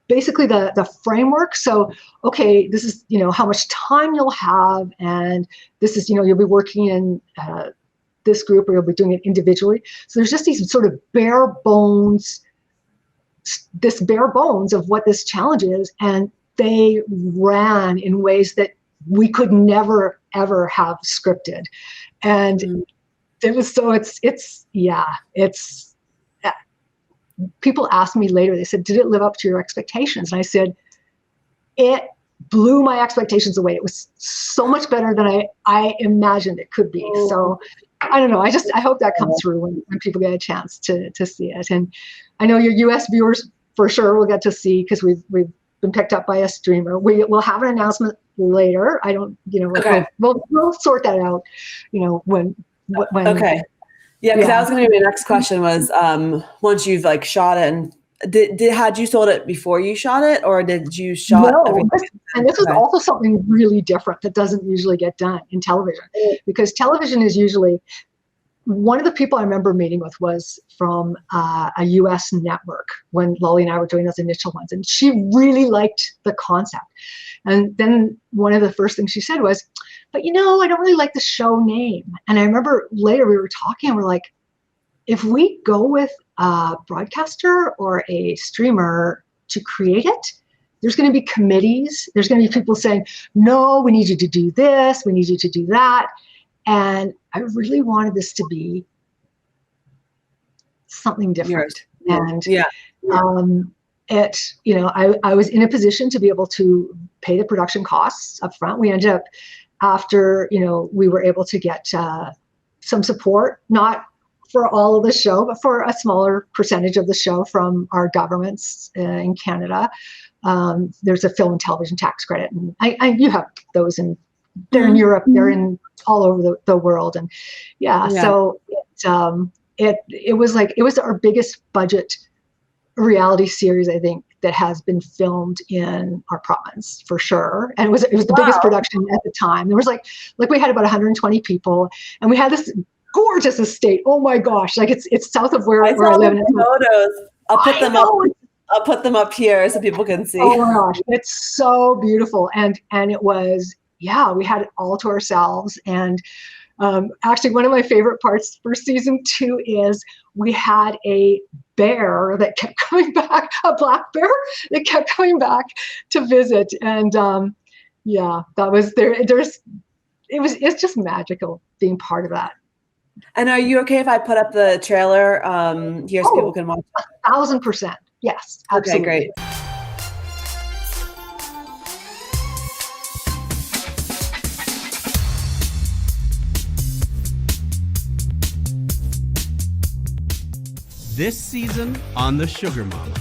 basically the framework. So, okay, this is, how much time you'll have. And this is, you'll be working in this group, or you'll be doing it individually. So there's just these sort of bare bones of what this challenge is, and they ran in ways that we could never ever have scripted. And it was people asked me later, they said, did it live up to your expectations? And I said, it blew my expectations away. It was so much better than I imagined it could be. So I don't know. I hope that comes through when people get a chance to see it. And I know your US viewers for sure will get to see, because we've been picked up by a streamer. We'll have an announcement later. I don't, okay. We'll sort that out, when. Okay. Yeah, because that was going to be my next question was, once you've like shot it, and had you sold it before you shot it, or did you shot everything? And this is also something really different that doesn't usually get done in television, because television is usually, one of the people I remember meeting with was from a US network when Lolly and I were doing those initial ones, and she really liked the concept. And then one of the first things she said was, but I don't really like the show name. And I remember later we were talking, and we're like, if we go with a broadcaster or a streamer to create it, there's going to be committees. There's going to be people saying, no, we need you to do this. We need you to do that. And I really wanted this to be something different. And yeah. I was in a position to be able to pay the production costs up front. We ended up, after, we were able to get some support, not for all of the show, but for a smaller percentage of the show from our governments in Canada. There's a film and television tax credit, and you have those, and they're in Europe, they're in all over the world, and so it was our biggest budget reality series, I think, that has been filmed in our province for sure. And it was the biggest production at the time. There was like we had about 120 people, and we had this gorgeous estate. Oh my gosh. Like it's south of where I live. Photos. I'll put them up here so people can see. Oh my gosh. It's so beautiful. And it was, we had it all to ourselves. And actually, one of my favorite parts for season 2 is we had a bear that kept coming back, a black bear that kept coming back to visit. And that was there. It's just magical being part of that. And are you okay if I put up the trailer here so people can watch? 1,000%. Yes, absolutely. Okay, great. This season on The Sugar Mama.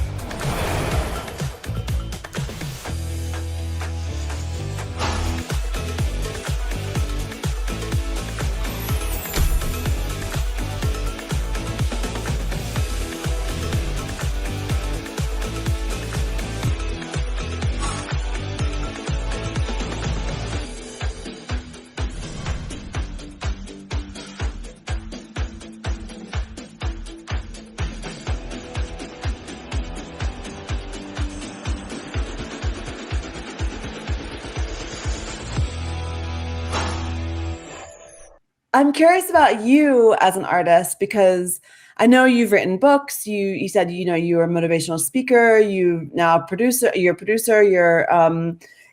I'm curious about you as an artist, because I know you've written books. You said, you're a motivational speaker. You're a producer.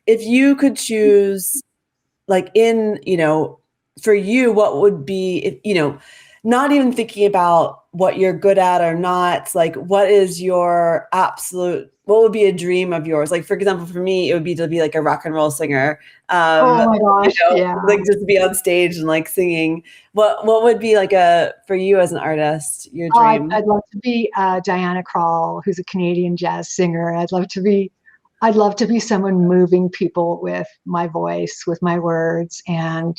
If you could choose, like for you, what would be, not even thinking about what you're good at or not, like what would be a dream of yours? Like, for example, for me, it would be to be like a rock and roll singer. Oh my gosh. Like just to be on stage and like singing. What would be like for you as an artist, your dream? I'd love to be Diana Krall, who's a Canadian jazz singer. I'd love to be someone moving people with my voice, with my words. And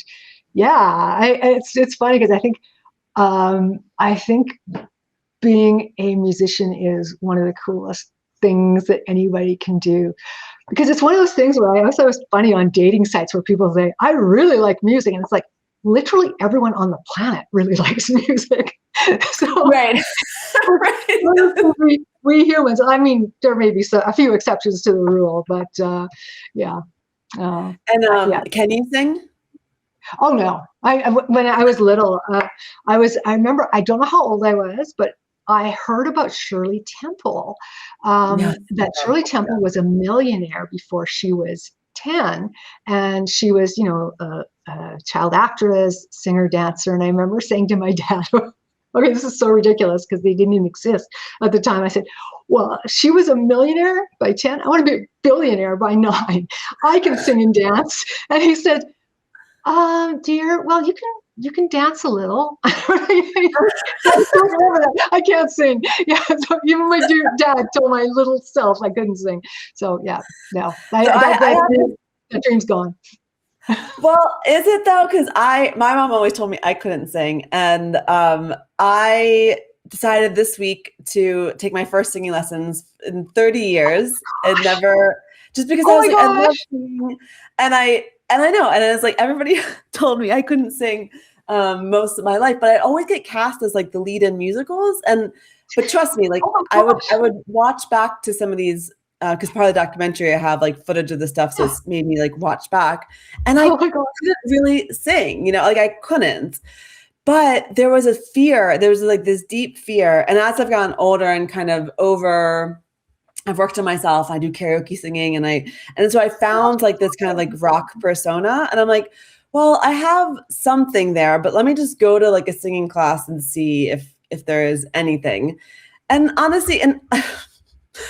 it's funny because I think being a musician is one of the coolest things that anybody can do, because it's one of those things where I also was funny on dating sites where people say, I really like music. And it's like, literally everyone on the planet really likes music. So right. we humans, I mean, there may be a few exceptions to the rule, but can you sing? Oh no! When I was little, I remember, I don't know how old I was, but I heard about Shirley Temple. That Shirley Temple was a millionaire before she was 10, and she was, a child actress, singer, dancer. And I remember saying to my dad, "Okay, this is so ridiculous," because they didn't even exist at the time. I said, "Well, she was a millionaire by 10. I want to be a billionaire by 9. I can sing and dance." And he said, dear, well, you can dance a little. I can't sing. Yeah, so even my dear dad told my little self I couldn't sing. So no, that dream's gone. Well, is it though? Because my mom always told me I couldn't sing, and I decided this week to take my first singing lessons in 30 years, and never, just because I was like, I love singing, and I know, and it's like everybody told me I couldn't sing most of my life, but I always get cast as like the lead in musicals. But trust me, like I would watch back to some of these because part of the documentary I have like footage of the stuff, so it's made me like watch back, and I couldn't really sing, like I couldn't. But there was a fear. There was like this deep fear, and as I've gotten older and kind of I've worked on myself. I do karaoke singing, and so I found like this kind of like rock persona, and I'm like, well, I have something there, but let me just go to like a singing class and see if there is anything. And honestly, and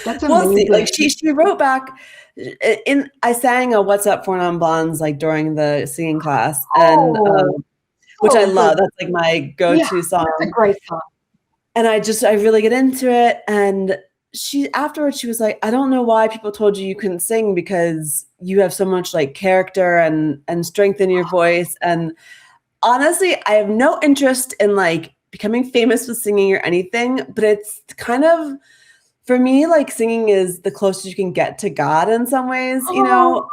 That's we'll see. amazing. Like she wrote back I sang a What's Up for Non-Blondes like during the singing class, and which I love. That's like my go-to song. It's a great song. And I really get into it. And afterwards she was like, I don't know why people told you couldn't sing, because you have so much like character and strength in your voice. And honestly, I have no interest in like becoming famous with singing or anything, but it's kind of, for me, like singing is the closest you can get to God in some ways, you know?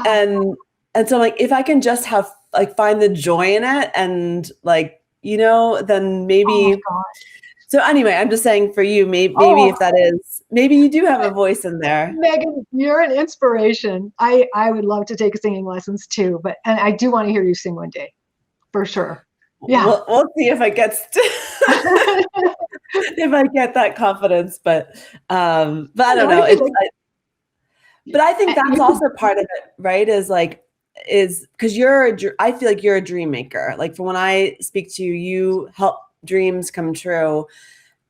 And so like, if I can just have like, find the joy in it and like, you know, then maybe. So anyway, I'm just saying for you, maybe if that is, maybe you do have a voice in there. Megan, you're an inspiration. I would love to take singing lessons too, and I do want to hear you sing one day, for sure. Yeah, we'll see if I get if I get that confidence, but I don't know. But I think that's also part of it, right? Is because I feel like you're a dream maker. Like, from when I speak to you, you help dreams come true.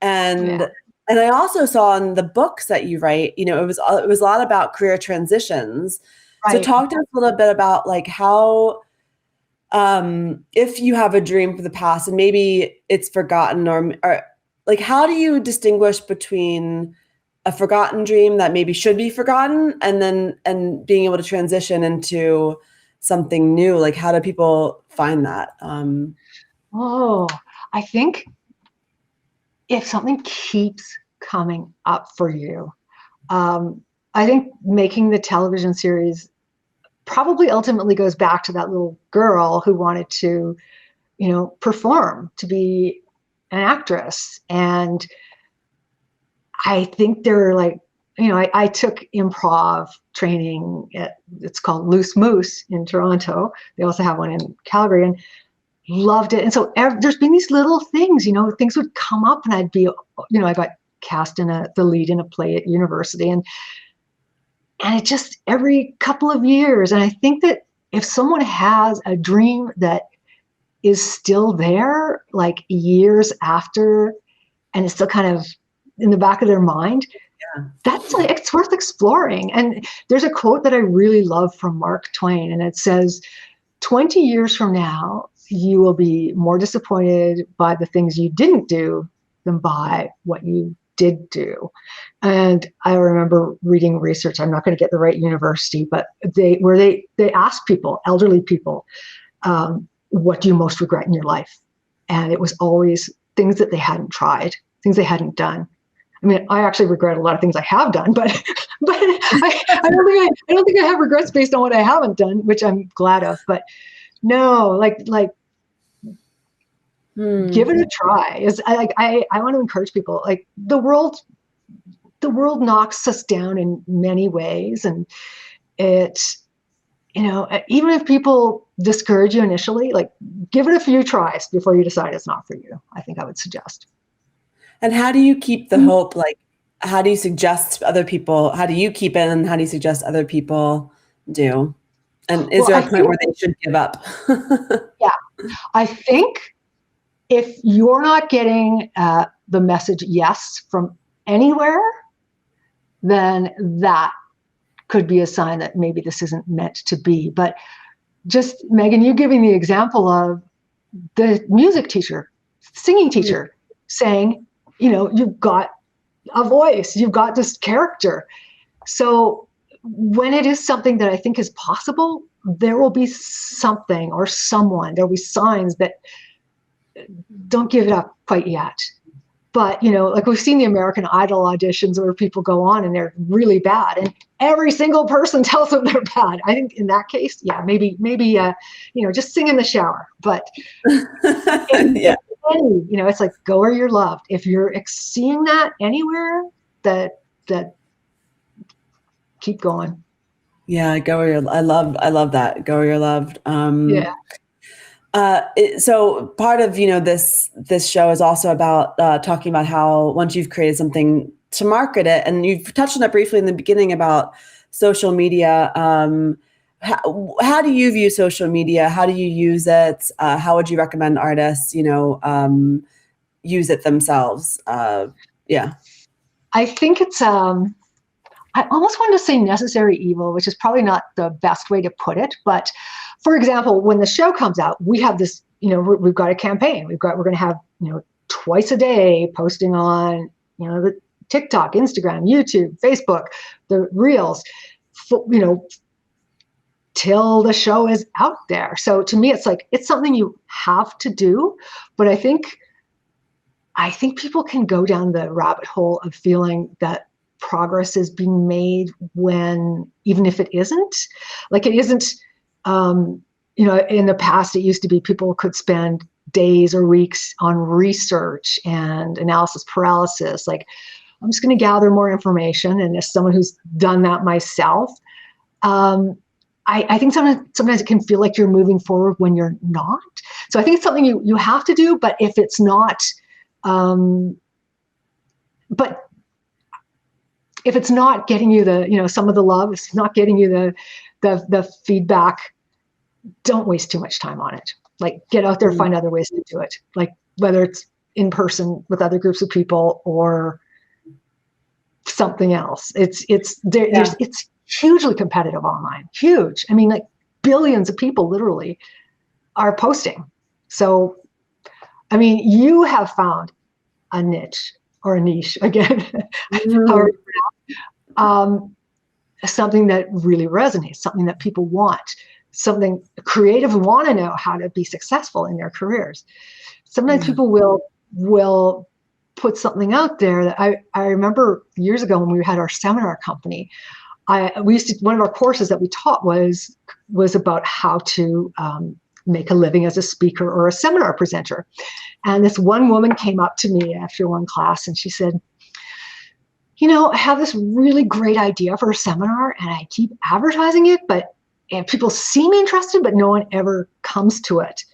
And I also saw in the books that you write, you know, it was a lot about career transitions. Right. So talk to us a little bit about like how, if you have a dream for the past and maybe it's forgotten, or like, how do you distinguish between a forgotten dream that maybe should be forgotten and being able to transition into something new? Like, how do people find that? I think if something keeps coming up for you, I think making the television series probably ultimately goes back to that little girl who wanted to, you know, perform, to be an actress. And I think they're like, you know, I took improv training it's called Loose Moose in Toronto. They also have one in Calgary, and loved it. And so there's been these little things, you know, things would come up, and I'd be, you know, I got cast in the lead in a play at university, and it just every couple of years. And I think that if someone has a dream that is still there, like years after, and it's still kind of in the back of their mind, that's like, it's worth exploring. And there's a quote that I really love from Mark Twain, and it says, 20 years from now, you will be more disappointed by the things you didn't do than by what you did do. And I remember reading research, I'm not going to get the right university, but they asked people, elderly people, what do you most regret in your life? And it was always things that they hadn't tried, things they hadn't done. I mean, I actually regret a lot of things I have done, but I don't think I have regrets based on what I haven't done, which I'm glad of. But no, like give it a try. I want to encourage people. Like, the world knocks us down in many ways, and it's, you know, even if people discourage you initially, like, give it a few tries before you decide it's not for you. I think I would suggest. And how do you keep the hope? Like, how do you suggest other people? How do you keep it, and how do you suggest other people do? And is there a point where they should give up? Yeah, I think if you're not getting the message yes from anywhere, then that could be a sign that maybe this isn't meant to be. But just, Megan, you giving the example of the music teacher, singing teacher, saying, you know, you've got a voice, you've got this character. So when it is something that I think is possible, there will be something or someone, there'll be signs that don't give it up quite yet. But, you know, like, we've seen the American Idol auditions where people go on and they're really bad, and every single person tells them they're bad. I think in that case, yeah, maybe, you know, just sing in the shower. But you know, it's like, go where you're loved. If you're seeing that anywhere, that keep going. Yeah, go where you're. I love that. Go where you're loved. So part of, you know, this show is also about talking about how once you've created something, to market it, and you've touched on that briefly in the beginning about social media. How do you view social media? How do you use it? How would you recommend artists, you know, use it themselves. Yeah. I think it's, I almost want to say necessary evil, which is probably not the best way to put it. But for example, when the show comes out, we have this, we've got a campaign. We're going to have, twice a day posting on, the TikTok, Instagram, YouTube, Facebook, the reels, till the show is out there. So to me, it's like, it's something you have to do. But I think people can go down the rabbit hole of feeling that progress is being made when, even if it isn't, like it isn't, in the past, it used to be people could spend days or weeks on research and analysis paralysis. Like, I'm just going to gather more information. And as someone who's done that myself, I think sometimes it can feel like you're moving forward when you're not. So I think it's something you have to do, but if it's not, but if it's not getting you some of the love, if it's not getting you the feedback, don't waste too much time on it. Like, get out there, find other ways to do it. Like, whether it's in person with other groups of people or something else. It's hugely competitive online. Huge. I mean, like, billions of people literally are posting. So, I mean, you have found a niche or a niche again, something that really resonates, something that people want, something creative want to know how to be successful in their careers. Sometimes people will put something out there that I remember years ago when we had our seminar company. One of our courses that we taught was about how to make a living as a speaker or a seminar presenter. And this one woman came up to me after one class and she said, I have this really great idea for a seminar and I keep advertising it, and people seem interested, but no one ever comes to it.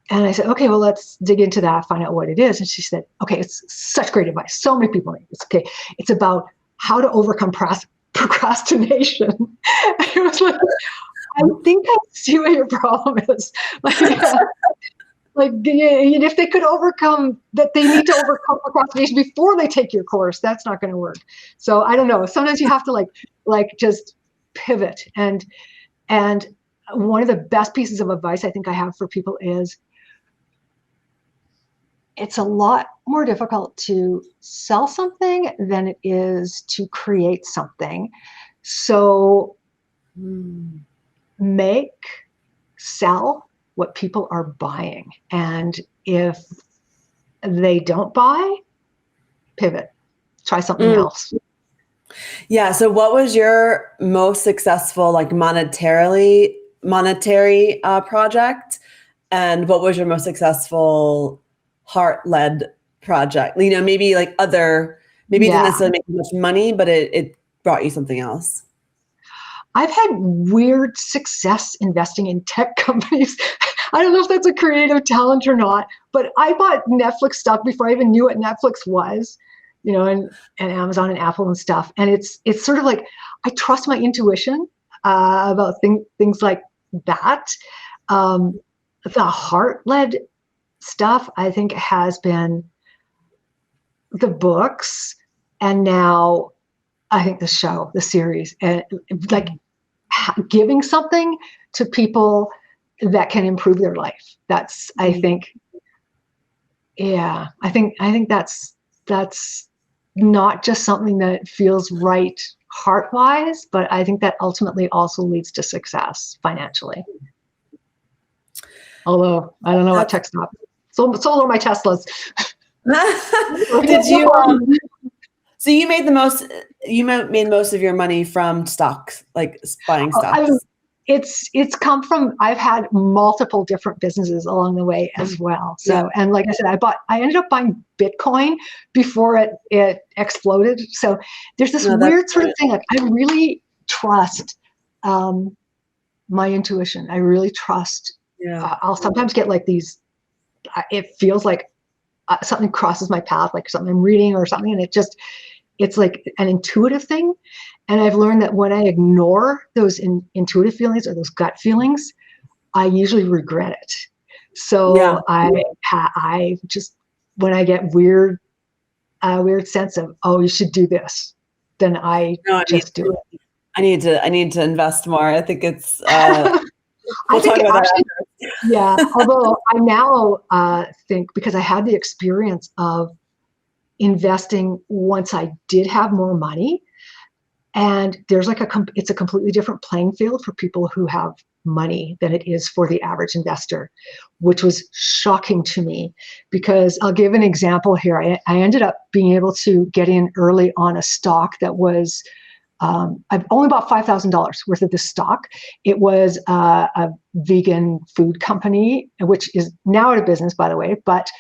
And I said, okay, well, let's dig into that, find out what it is. And she said, okay, it's such great advice. So many people need this. Okay. It's about how to overcome procrastination. I was like, I think I see what your problem is. If they could overcome that, they need to overcome procrastination before they take your course. That's not going to work. So I don't know. Sometimes you have to just pivot. And one of the best pieces of advice I think I have for people is, it's a lot more difficult to sell something than it is to create something. So sell what people are buying. And if they don't buy, pivot, try something else. Yeah. So what was your most successful, like monetary project? And what was your most successful heart-led project? Maybe like maybe it didn't necessarily make much money, but it brought you something else. I've had weird success investing in tech companies. I don't know if that's a creative talent or not, but I bought Netflix stock before I even knew what Netflix was, and Amazon and Apple and stuff. And it's sort of like, I trust my intuition about things like that. The heart-led stuff, I think, has been the books, and now I think the series, and like giving something to people that can improve their life. That's, I think, I think that's not just something that feels right heart-wise, but I think that ultimately also leads to success financially. Although I don't know what tech stock. Sold all my Teslas. Did you? So you made most of your money from stocks, like buying stocks. It's come from, I've had multiple different businesses along the way as well. So, and like I said, I ended up buying Bitcoin before it exploded. So there's this weird sort of thing. Like, I really trust my intuition. I really trust. I'll sometimes get like these, it feels like something crosses my path, like something I'm reading or something. And it's like an intuitive thing. And I've learned that when I ignore those intuitive feelings or those gut feelings, I usually regret it. So I just when I get weird sense of, oh, you should do this, then I just do it. I need to invest more. I think it's, I we'll think talk about actually, that. yeah. Although I now think, because I had the experience of investing once I did have more money, and there's like it's a completely different playing field for people who have money than it is for the average investor, which was shocking to me. Because I'll give an example here. I ended up being able to get in early on a stock that was, I've only bought $5,000 worth of this stock. It was a vegan food company, which is now out of business, by the way. But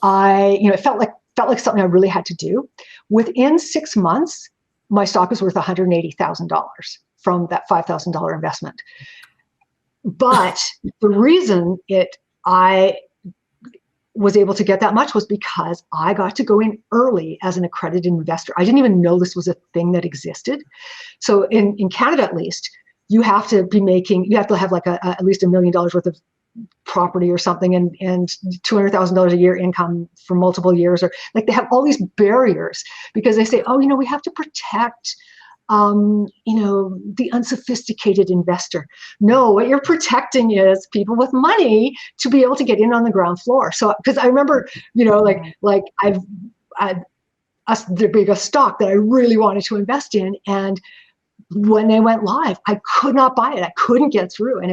it felt like something I really had to do. Within 6 months, my stock was worth $180,000 from that $5,000 investment. But the reason I was able to get that much was because I got to go in early as an accredited investor. I didn't even know this was a thing that existed. So in Canada, at least, you have to have like at least $1 million worth of property or something, and $200,000 a year income for multiple years, or like they have all these barriers because they say, oh, we have to protect the unsophisticated investor. No, what you're protecting is people with money to be able to get in on the ground floor. So, because I remember, there being a stock that I really wanted to invest in, and when they went live, I could not buy it. I couldn't get through. And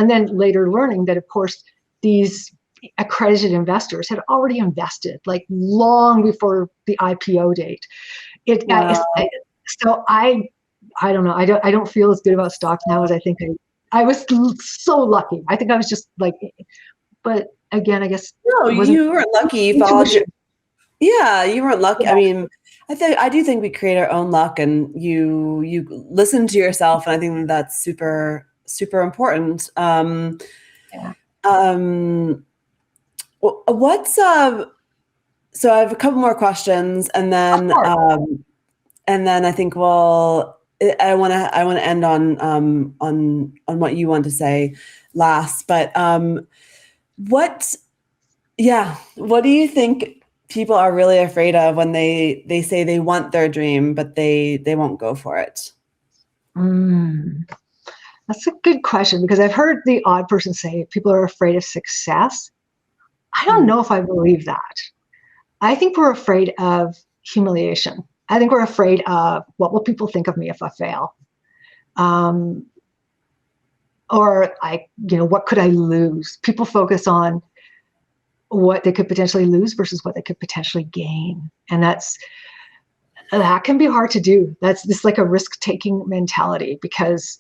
then later learning that, of course, these accredited investors had already invested like long before the IPO date. So I don't know. I don't feel as good about stocks now as I think I was so lucky. I think I was just like, but again, I guess. No, you weren't lucky. You followed you weren't lucky. I mean, I do think we create our own luck, and you listen to yourself, and I think that's super, super important. What's so I have a couple more questions, and then I think I want to end on what you want to say last. But what do you think people are really afraid of when they say they want their dream, but they won't go for it? That's a good question, because I've heard the odd person say people are afraid of success. I don't know if I believe that. I think we're afraid of humiliation. I think we're afraid of what will people think of me if I fail? Or what could I lose? People focus on what they could potentially lose versus what they could potentially gain. And that can be hard to do. That's just like a risk-taking mentality, because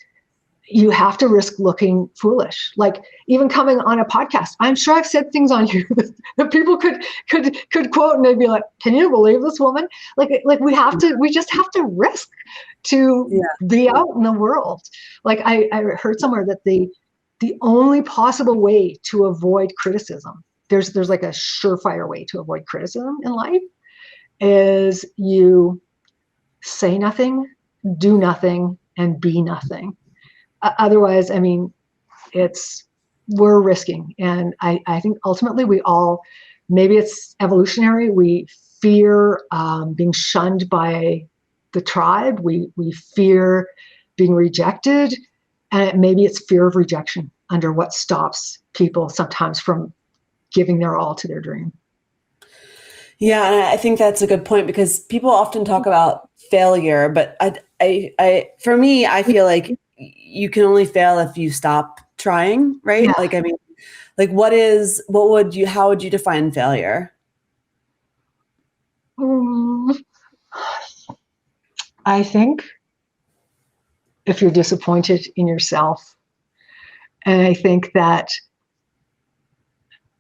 you have to risk looking foolish. Like even coming on a podcast, I'm sure I've said things on here that people could quote, and they'd be like, "Can you believe this woman?" Like we just have to risk to be out in the world. Like I heard somewhere that the only possible way to avoid criticism, there's like a surefire way to avoid criticism in life, is you say nothing, do nothing, and be nothing. Otherwise, I mean, we're risking. And I think ultimately maybe it's evolutionary. We fear being shunned by the tribe. We fear being rejected. And maybe it's fear of rejection under what stops people sometimes from giving their all to their dream. Yeah, and I think that's a good point, because people often talk about failure, but for me, I feel like you can only fail if you stop trying, right? Yeah. Like, I mean, like how would you define failure? I think if you're disappointed in yourself, and I think that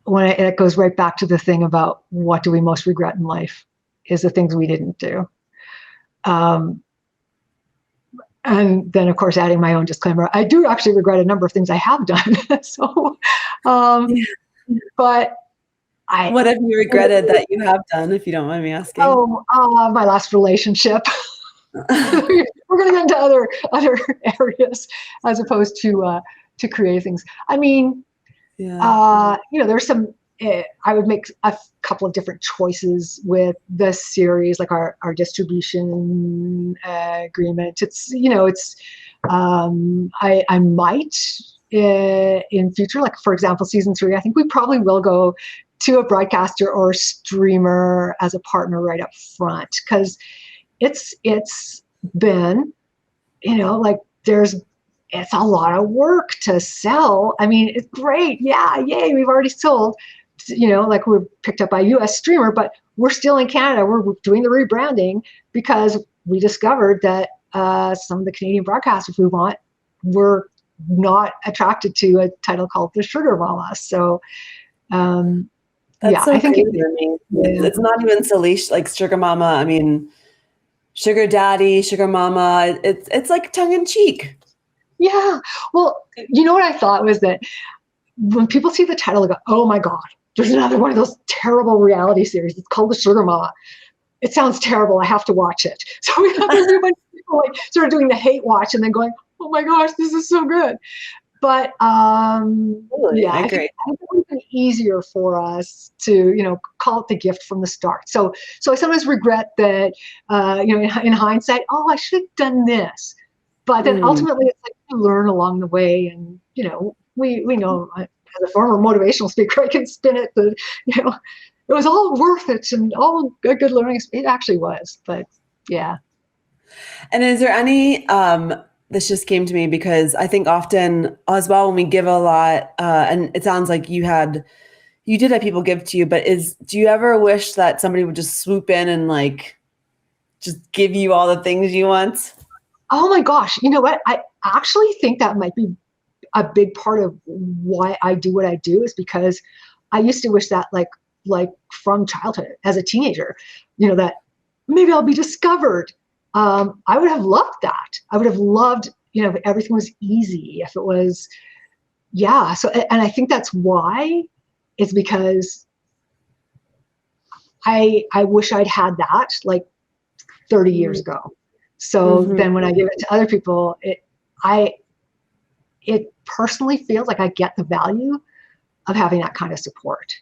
it goes right back to the thing about what do we most regret in life is the things we didn't do. And then, of course, adding my own disclaimer, I do actually regret a number of things I have done. So, but what have you regretted that you have done, if you don't mind me asking? My last relationship. We're going to get into other areas as opposed to creative things. I mean, there's some I would make a couple of different choices with the series, like our distribution agreement. It's, I might in future, like for example, season 3, I think we probably will go to a broadcaster or streamer as a partner right up front, because it's been, like it's a lot of work to sell. I mean, it's great. Yeah, yay, we've already sold. Like we're picked up by a US streamer, but we're still in Canada. We're doing the rebranding because we discovered that some of the Canadian broadcasters we want were not attracted to a title called The Sugar Mama. So, that's so crazy to me. It's not even Salish, like Sugar Mama. I mean, Sugar Daddy, Sugar Mama. It's like tongue in cheek. Yeah. Well, what I thought was that when people see the title, they go, "Oh my God, there's another one of those terrible reality series. It's called The Sugar Mama. It sounds terrible. I have to watch it." So we have everybody like sort of doing the hate watch and then going, "Oh my gosh, this is so good." But Totally, I think it would have been easier for us to, call it The Gift from the start. So I sometimes regret that, in hindsight, oh, I should have done this. But then ultimately, it's like you learn along the way, and we know as a former motivational speaker, I can spin it that it was all worth it and all a good learning. It actually was, but yeah. And is there any? This just came to me because I think often as well when we give a lot, and it sounds like you did have people give to you, but do you ever wish that somebody would just swoop in and like just give you all the things you want? Oh my gosh. You know what? I actually think that might be a big part of why I do what I do, is because I used to wish that like from childhood as a teenager, that maybe I'll be discovered. I would have loved that. I would have loved, if everything was easy, if it was, yeah. So, and I think that's why, it's because I wish I'd had that like 30 years ago. So then when I give it to other people, it personally feels like I get the value of having that kind of support.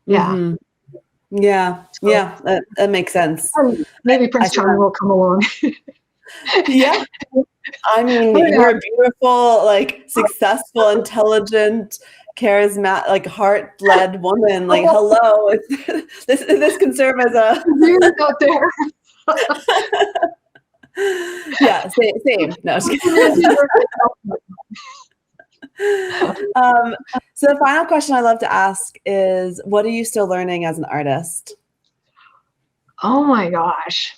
Yeah. Yeah. So, yeah. That makes sense. Maybe Prince Charming will come along. Yeah. I mean, you're a beautiful, like successful, intelligent, charismatic, like heart-led woman. Like, hello. This can serve as a out there. Yeah, same. No, just so the final question I love to ask is, what are you still learning as an artist? Oh my gosh.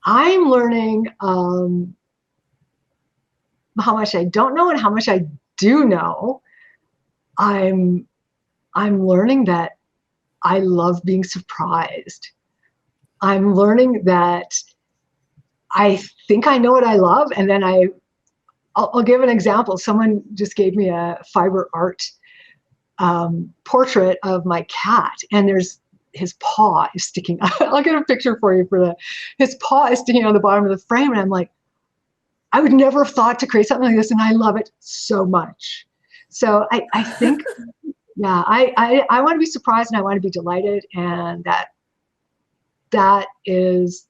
I'm learning how much I don't know and how much I do know. I'm learning that I love being surprised. I'm learning that I think I know what I love, and then I'll give an example. Someone just gave me a fiber art portrait of my cat, and his paw is sticking out. I'll get a picture for you his paw is sticking out the bottom of the frame, and I'm like, I would never have thought to create something like this, and I love it so much. So I think, yeah, I want to be surprised and I want to be delighted, and that is,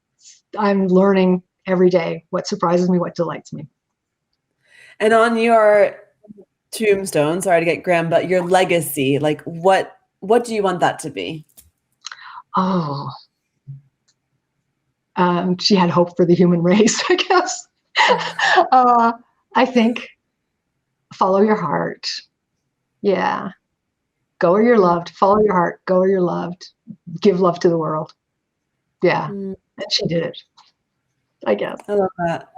I'm learning every day what surprises me, what delights me. And on your tombstone, sorry to get grim, but your legacy, like what do you want that to be? Oh, she had hope for the human race, I guess. I think follow your heart. Yeah. Go where you're loved. Follow your heart. Go where you're loved. Give love to the world. Yeah. And she did it, I guess. I love that.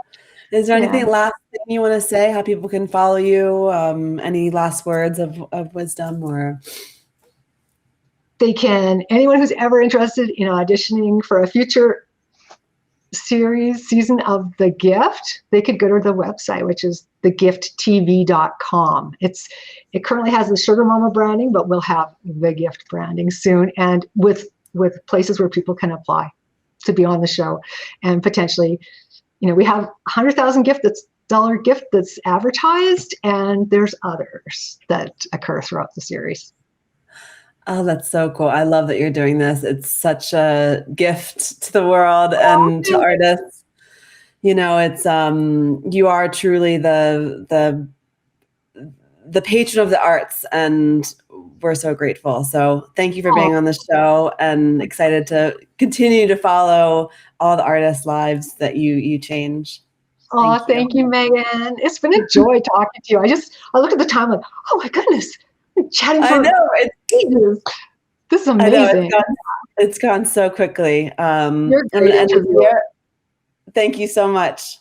Is there anything last thing you want to say, how people can follow you? Any last words of wisdom? Or they can, anyone who's ever interested in auditioning for a future season of The Gift, they could go to the website, which is thegifttv.com. It currently has the Sugar Mama branding, but we'll have The Gift branding soon, and with places where people can apply to be on the show. And potentially, we have $100,000 gift that's advertised, and there's others that occur throughout the series. Oh, that's so cool. I love that you're doing this. It's such a gift to the world and to artists. You know, it's you are truly the patron of the arts, and we're so grateful. So thank you for being on the show, and excited to continue to follow all the artists' lives that you change. Oh, thank you, Megan. It's been a joy talking to you. I look at the time like, oh my goodness, we're chatting for ages. This is amazing. I know, it's gone so quickly. You're a I'm going great to end it interviewer. here. Thank you so much.